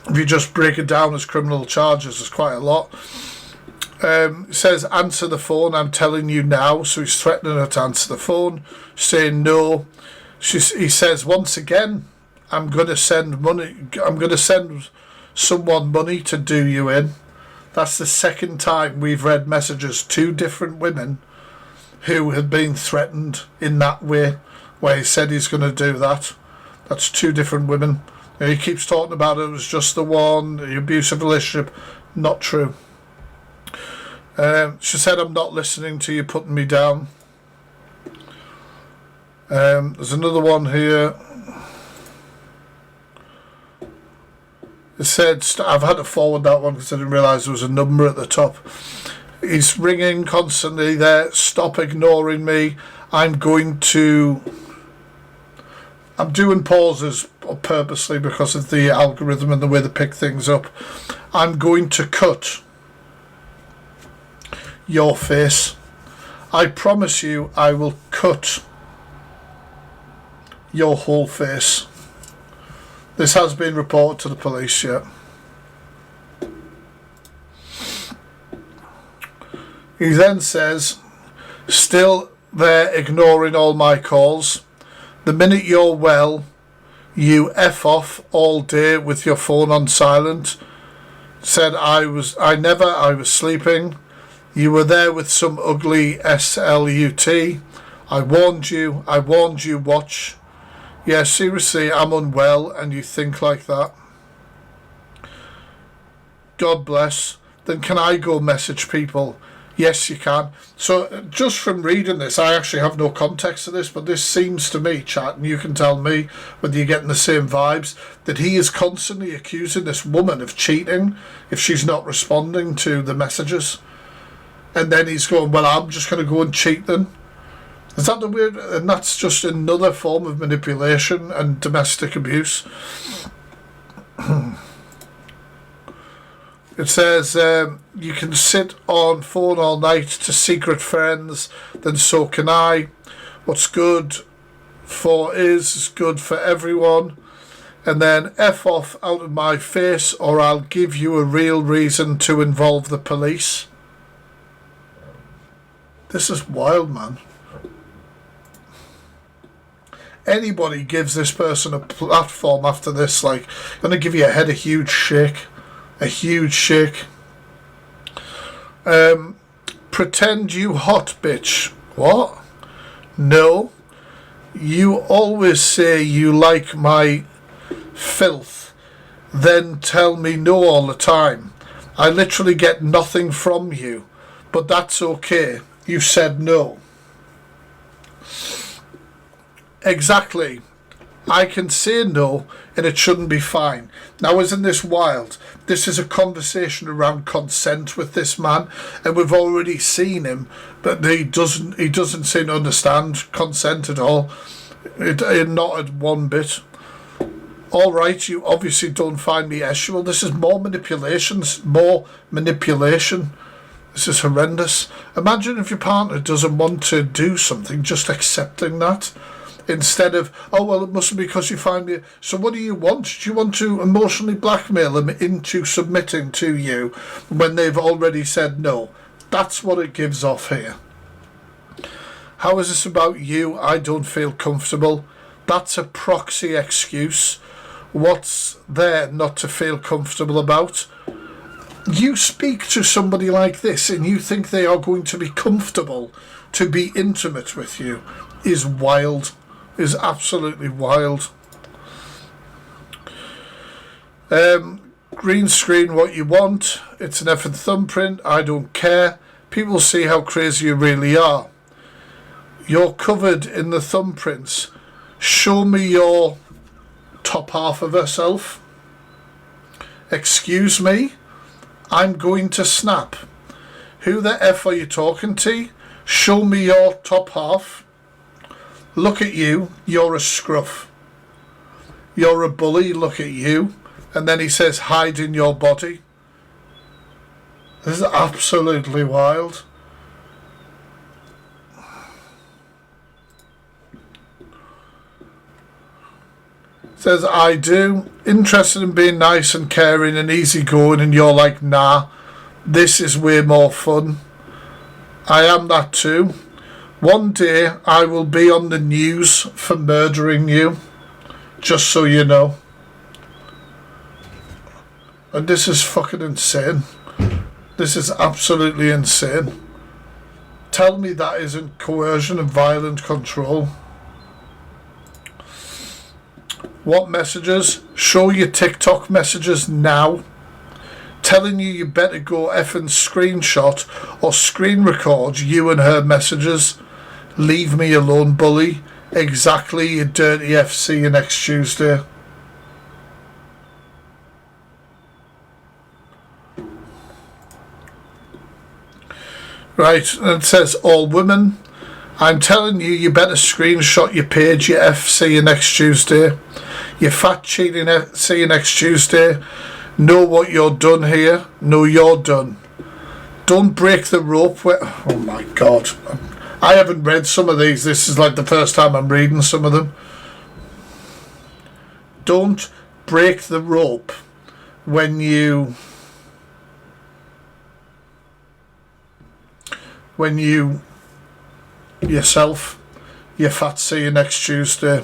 If you just break it down as criminal charges, there's quite a lot. It says, answer the phone, I'm telling you now. So he's threatening her to answer the phone, saying no. He says, once again, I'm going to send money. I'm going to send someone money to do you in. That's the second time we've read messages, 2 different women who had been threatened in that way, where he said he's going to do that. That's 2 different women. He keeps talking about it was just the one, the abusive relationship. Not true. She said, I'm not listening to you putting me down. There's another one here. It said, I've had to forward that one because I didn't realise there was a number at the top. He's ringing constantly there. Stop ignoring me. I'm doing pauses purposely because of the algorithm and the way they pick things up. I'm going to cut your face. I promise you I will cut your whole face. This has been reported to the police yet. He then says, still there ignoring all my calls. The minute you're well, you F off all day with your phone on silent. Said I was sleeping. You were there with some ugly SLUT. I warned you, watch. Yeah, seriously, I'm unwell and you think like that. God bless. Then can I go message people? Yes, you can. So just from reading this, I actually have no context to this, but this seems to me, chat, and you can tell me whether you're getting the same vibes, that he is constantly accusing this woman of cheating if she's not responding to the messages. And then he's going, well, I'm just going to go and cheat then. Is that the weird? And that's just another form of manipulation and domestic abuse. It says you can sit on phone all night to secret friends, then so can I. What's good for is good for everyone. And then F off out of my face or I'll give you a real reason to involve the police. This is wild, man. Anybody gives this person a platform after this, like, gonna give your head a huge shake. A huge shake. Pretend you hot, bitch. What? No. You always say you like my filth, then tell me no all the time. I literally get nothing from you, but that's okay. You said no. Exactly. I can say no and it shouldn't be fine. Now, isn't this wild? This is a conversation around consent with this man, and we've already seen him, but he doesn't seem to understand consent at all. Not at one bit. All right, you obviously don't find me sexual. This is more manipulation. This is horrendous. Imagine if your partner doesn't want to do something, just accepting that. Instead of, oh, well, it must be because you find me. So what do you want? Do you want to emotionally blackmail them into submitting to you when they've already said no? That's what it gives off here. How is this about you? I don't feel comfortable. That's a proxy excuse. What's there not to feel comfortable about? You speak to somebody like this and you think they are going to be comfortable to be intimate with you is wild. Is absolutely wild. Green screen what you want. It's an effing thumbprint. I don't care. People see how crazy you really are. You're covered in the thumbprints. Show me your top half of herself. Excuse me? I'm going to snap. Who the F are you talking to? Show me your top half. Look at you, you're a scruff. You're a bully, look at you. And then he says, hide in your body. This is absolutely wild. Says, I do. Interested in being nice and caring and easygoing, and you're like, nah, this is way more fun. I am that too. One day I will be on the news for murdering you, just so you know. And this is fucking insane. This is absolutely insane. Tell me that isn't coercion and violent control. What messages? Show your TikTok messages now. Telling you better go effing screenshot or screen record you and her messages. Leave me alone, bully. Exactly, you dirty FC next Tuesday. Right, and it says, all women, I'm telling you, you better screenshot your page, you F. See you next Tuesday. You fat cheating F. See you next Tuesday. Know what you're done here. Know you're done. Don't break the rope. Oh my God. I haven't read some of these. This is like the first time I'm reading some of them. Don't break the rope when you yourself, you fat. See you next Tuesday.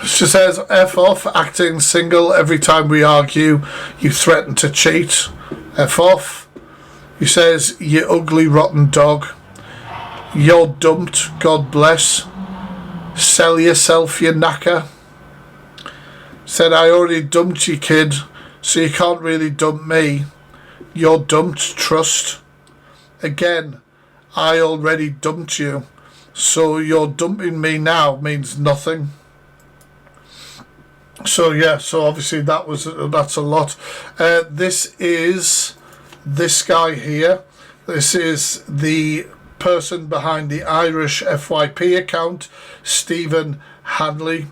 She says, F off, acting single every time we argue. You threaten to cheat. F off. He says, you ugly rotten dog. You're dumped, God bless. Sell yourself, you knacker. Said, I already dumped you, kid, so you can't really dump me. You're dumped, trust. Again, I already dumped you, so you're dumping me now means nothing. So yeah, so obviously that's a lot. This is this guy here. This is the person behind the Irish FYP account, Stephen Hanley.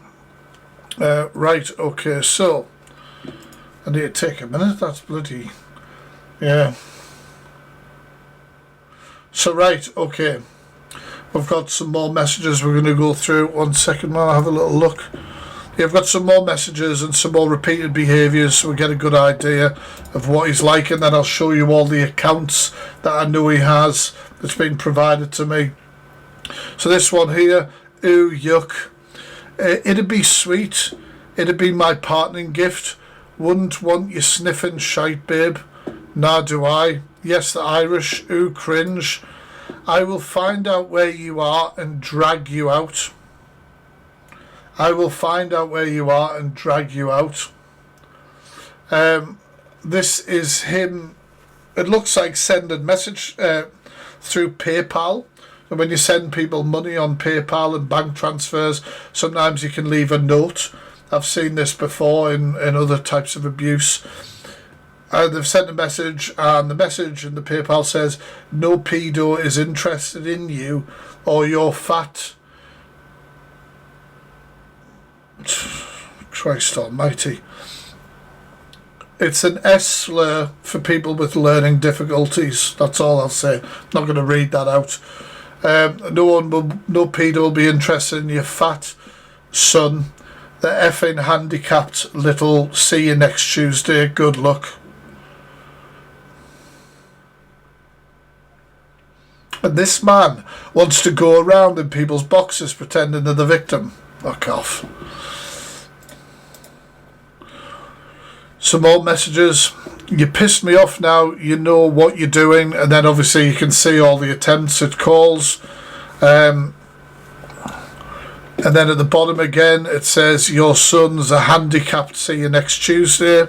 Right, okay, so I need to take a minute. That's bloody, yeah. So right, okay, we've got some more messages we're going to go through. 1 second, I'll have a little look. Yeah, I've got some more messages and some more repeated behaviours, so we get a good idea of what he's like, and then I'll show you all the accounts that I know he has that's been provided to me. So this one here, ooh, yuck. It'd be sweet. It'd be my partnering gift. Wouldn't want you sniffing shite, babe. Nah, do I? Yes, the Irish. Ooh, cringe. I will find out where you are and drag you out. I will find out where you are and drag you out. This is him. It looks like sending message through PayPal. And when you send people money on PayPal and bank transfers, sometimes you can leave a note. I've seen this before in other types of abuse. They've sent a message, and the message in the PayPal says, no pedo is interested in you or your fat. Christ almighty. It's an S slur for people with learning difficulties. That's all I'll say. I'm not going to read that out. No pedo will be interested in your fat son. The effing handicapped little. See you next Tuesday. Good luck. And this man wants to go around in people's boxes pretending they're the victim. Fuck off. Some more messages. You pissed me off now. You know what you're doing. And then obviously you can see all the attempts at calls. And then at the bottom again it says your son's a handicapped. See you next Tuesday.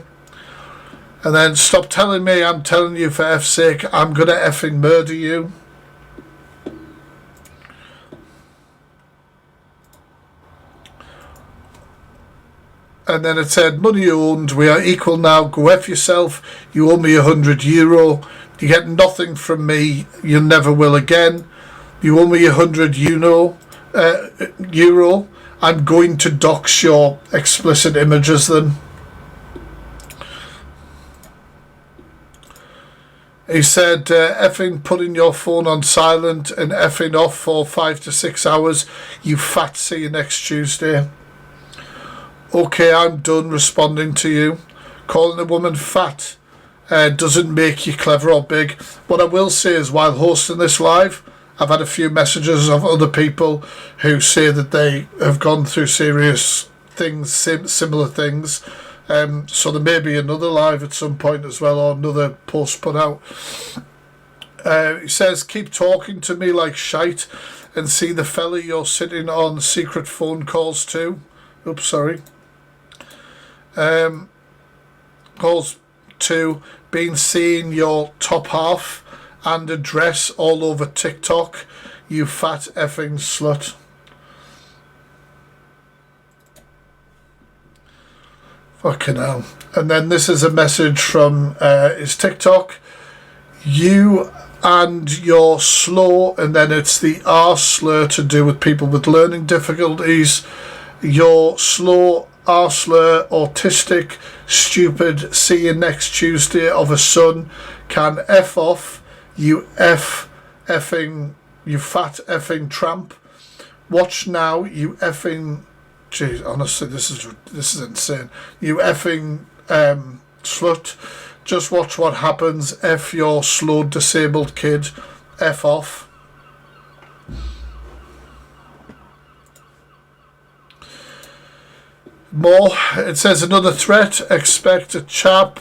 And then stop telling me I'm telling you for F's sake. I'm gonna effing murder you. And then it said, money owned, we are equal now, go F yourself, you owe me €100, you get nothing from me, you never will again, you owe me €100 euro, I'm going to dox your explicit images then. He said, effing putting your phone on silent and effing off for 5 to 6 hours, you fat. See you next Tuesday. Okay, I'm done responding to you. Calling a woman fat doesn't make you clever or big. What I will say is, while hosting this live, I've had a few messages of other people who say that they have gone through serious things, similar things. So there may be another live at some point as well, or another post put out. He says, keep talking to me like shite and see the fella you're sitting on secret phone calls to. Oops, sorry. Calls to being seeing your top half and address all over TikTok, you fat effing slut. Fucking hell. And then this is a message from his TikTok. You and your slow, and then it's the R slur to do with people with learning difficulties. Your slow, R slur, autistic, stupid, see you next Tuesday of a son can F off, you effing, you fat effing tramp. Watch now, you effing, jeez, honestly, this is insane. You effing slut. Just watch what happens. F your slow disabled kid. F off. More. It says another threat. Expect a chap.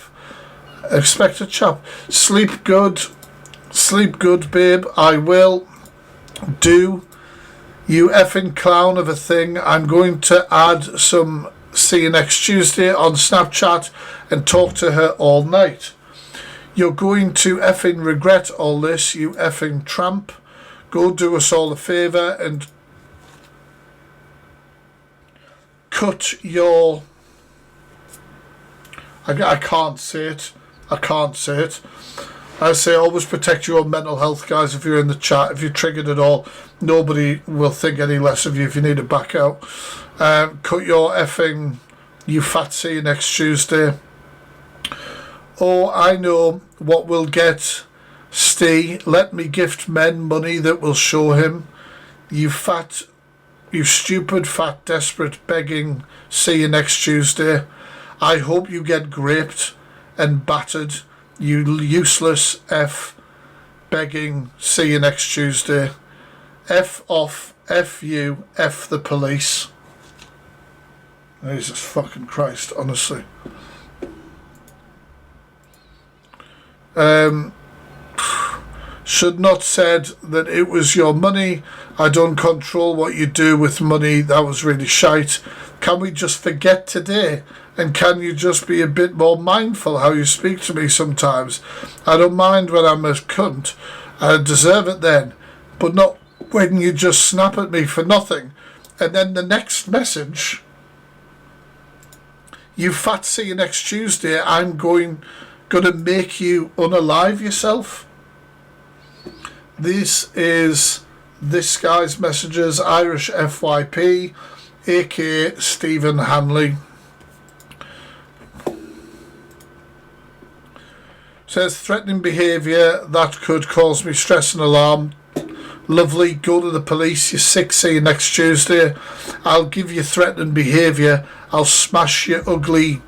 Sleep good. Sleep good, babe. I will. Do. You effing clown of a thing. I'm going to add some see you next Tuesday on Snapchat and talk to her all night. You're going to effing regret all this, you effing tramp. Go do us all a favour and cut your... I can't say it. I say always protect your mental health, guys. If you're in the chat, if you're triggered at all, nobody will think any less of you if you need to back out. Cut your effing, you fat, see you next Tuesday. Oh, I know what we'll get. Steve, let me gift men money that will show him. You fat, you stupid, fat, desperate, begging, see you next Tuesday. I hope you get graped and battered. You useless F, begging, see you next Tuesday. F off, F you, F the police. Jesus fucking Christ, honestly. Should not said that it was your money. I don't control what you do with money. That was really shite. Can we just forget today? And can you just be a bit more mindful how you speak to me sometimes? I don't mind when I'm a cunt. I deserve it then. But not when you just snap at me for nothing. And then the next message... You fat, see you next Tuesday. I'm gonna make you unalive yourself. This is this guy's messages. Irish FYP, aka Stephen Hanley. Says threatening behaviour that could cause me stress and alarm. Lovely, go to the police, you're sick, see you next Tuesday. I'll give you threatening behaviour. I'll smash your ugly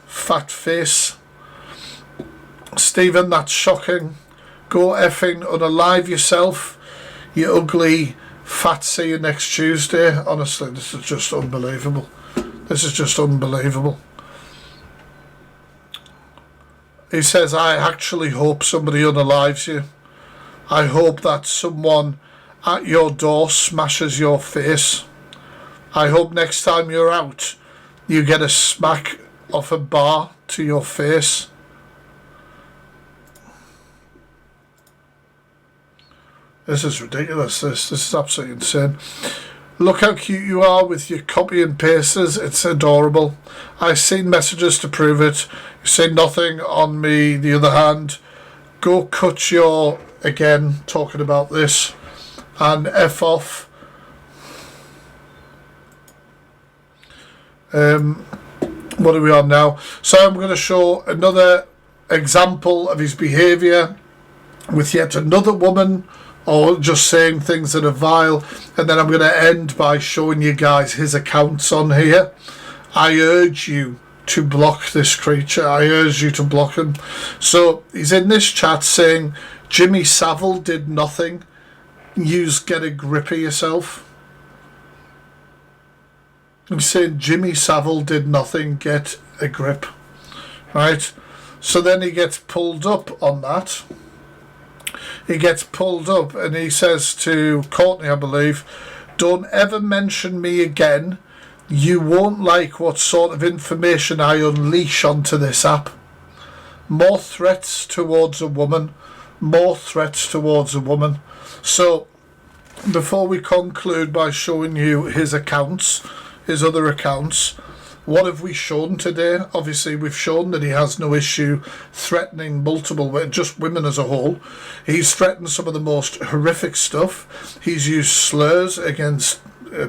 fat face. Stephen, that's shocking. Go effing unalive yourself, you ugly fat, see you next Tuesday. Honestly, this is just unbelievable. This is just unbelievable. He says, I actually hope somebody unalives you. I hope that someone at your door smashes your face. I hope next time you're out, you get a smack off a bar to your face. This is ridiculous. This is absolutely insane. Look how cute you are with your copy and pasters. It's adorable. I've seen messages to prove it. You say nothing on me. The other hand, go cut your... Again, talking about this. And F off. What are we on now? So I'm going to show another example of his behaviour with yet another woman, or just saying things that are vile, and then I'm going to end by showing you guys his accounts on here. I urge you to block this creature. I urge you to block him. So he's in this chat saying Jimmy Savile did nothing. Yous get a grip of yourself. He's saying Jimmy Savile did nothing, get a grip. Right? So then he gets pulled up on that. He gets pulled up and he says to Courtney, I believe, don't ever mention me again. You won't like what sort of information I unleash onto this app. More threats towards a woman. More threats towards a woman. So before we conclude by showing you his accounts, his other accounts, What have we shown today? Obviously, we've shown that he has no issue threatening just women as a whole. He's threatened some of the most horrific stuff. He's used slurs against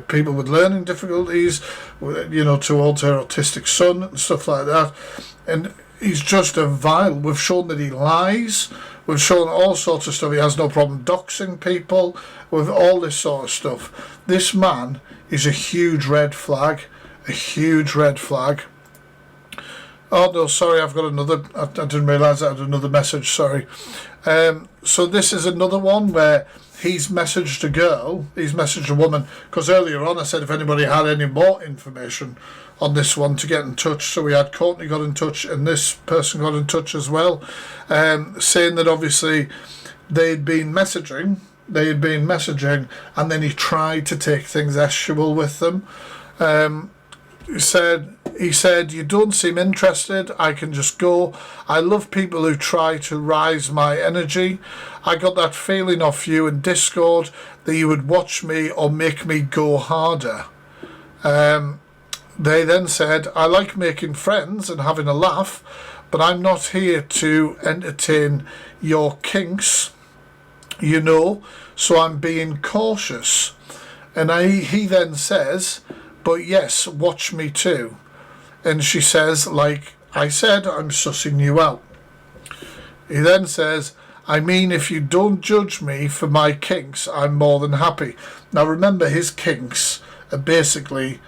people with learning difficulties, towards her autistic son and stuff like that. And he's just a vile. We've shown that he lies. We've shown all sorts of stuff. He has no problem doxing people, with all this sort of stuff. This man is a huge red flag. A huge red flag. Oh no, sorry, I've got another. I didn't realise I had another message, sorry. So this is another one where he's messaged a girl, he's messaged a woman, because earlier on I said if anybody had any more information on this one to get in touch. So we had Courtney got in touch and this person got in touch as well, saying that obviously they'd been messaging, and then he tried to take things sexual with them. He said, you don't seem interested, I can just go. I love people who try to rise my energy. I got that feeling off you in Discord that you would watch me or make me go harder. They then said, I like making friends and having a laugh, but I'm not here to entertain your kinks, so I'm being cautious. And he then says, but yes, watch me too. And she says, like I said, I'm sussing you out. He then says, I mean, if you don't judge me for my kinks, I'm more than happy. Now remember, his kinks are basically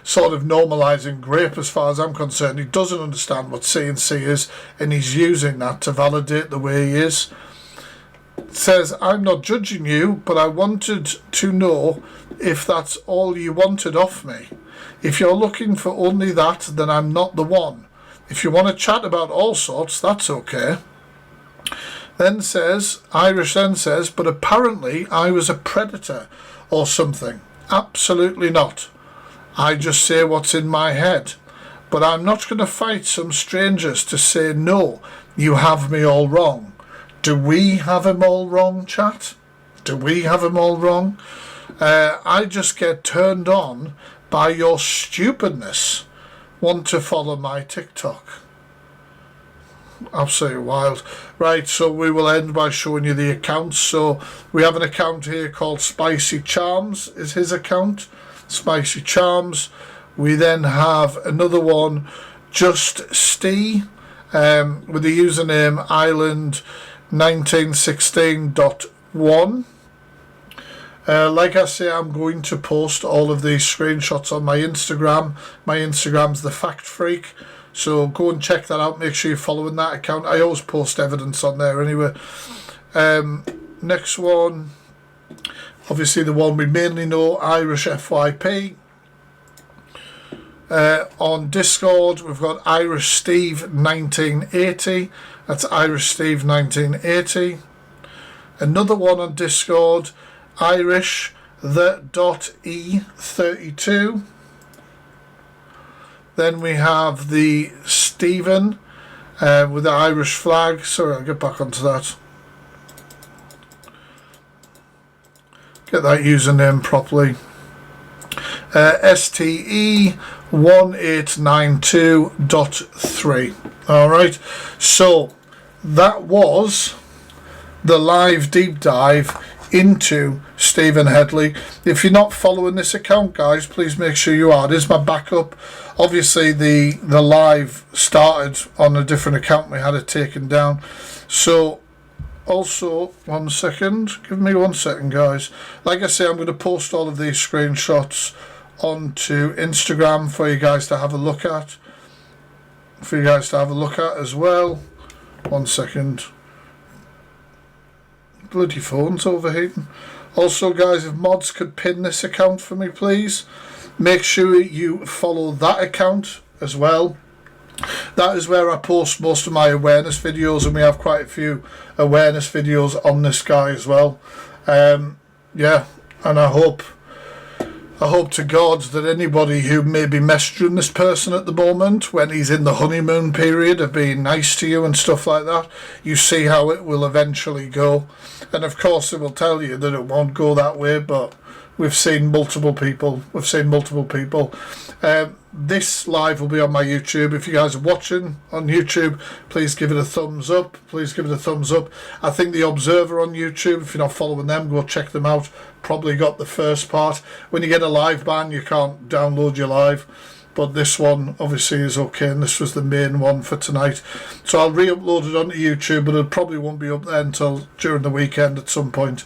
sort of normalising grape as far as I'm concerned. He doesn't understand what CNC is, and he's using that to validate the way he is. Says, I'm not judging you, but I wanted to know if that's all you wanted off me. If you're looking for only that, then I'm not the one. If you want to chat about all sorts, that's okay. Irish then says, but apparently I was a predator or something. Absolutely not. I just say what's in my head. But I'm not going to fight some strangers to say, no, you have me all wrong. Do we have him all wrong, chat? Do we have him all wrong? I just get turned on by your stupidness. Want to follow my TikTok? Absolutely wild. Right, so we will end by showing you the accounts. So we have an account here called Spicy Charms, is his account. Spicy Charms. We then have another one, Just Stee, with the username Island 1916.1. Like I say, I'm going to post all of these screenshots on my Instagram. My Instagram's The Fact Freak, so go and check that out. Make sure you're following that account. I always post evidence on there anyway. Next one, obviously the one we mainly know, Irish FYP. On Discord, we've got Irish Steve 1980. That's Irish Steve 1980. Another one on Discord, Irish the.e32. Then we have the Stephen with the Irish flag. Sorry, I'll get back onto that. Get that username properly. STE1892.3. Alright, so that was the live deep dive into Stephen Headley. If you're not following this account, guys, please make sure you are. It is my backup. Obviously the live started on a different account. We had it taken down. So also, 1 second, give me 1 second, guys. Like I say, I'm going to post all of these screenshots onto Instagram for you guys to have a look at. As well. 1 second. Bloody phone's overheating. Also, guys, if mods could pin this account for me, please. Make sure you follow that account as well. That is where I post most of my awareness videos, and we have quite a few awareness videos on this guy as well. Yeah, and I hope to God that anybody who may be messaging this person at the moment when he's in the honeymoon period of being nice to you and stuff like that, you see how it will eventually go. And of course it will tell you that it won't go that way, but we've seen multiple people. This live will be on my YouTube. If you guys are watching on YouTube, please give it a thumbs up. I think the Observer on YouTube, if you're not following them, go check them out. Probably got the first part. When you get a live ban, you can't download your live, but this one obviously is okay, and this was the main one for tonight. So I'll re-upload it onto YouTube, but it probably won't be up there until during the weekend at some point.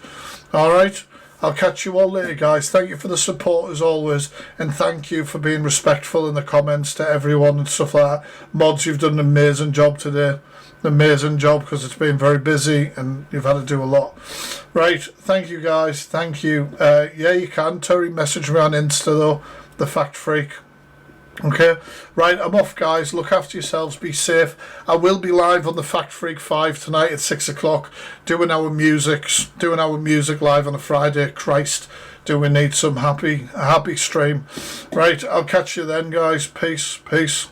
Alright, I'll catch you all later, guys. Thank you for the support as always, and thank you for being respectful in the comments to everyone and stuff like that. Mods, you've done an amazing job today. Amazing job, because it's been very busy and you've had to do a lot. Right, thank you guys, thank you. Yeah, you can, Terry, message me on Insta though, the Fact Freak. Okay, right, I'm off, guys. Look after yourselves, be safe. I will be live on the Fact Freak 5 tonight at 6 o'clock, doing our music live on a Friday. Christ, do we need some happy stream. Right, I'll catch you then, guys. Peace.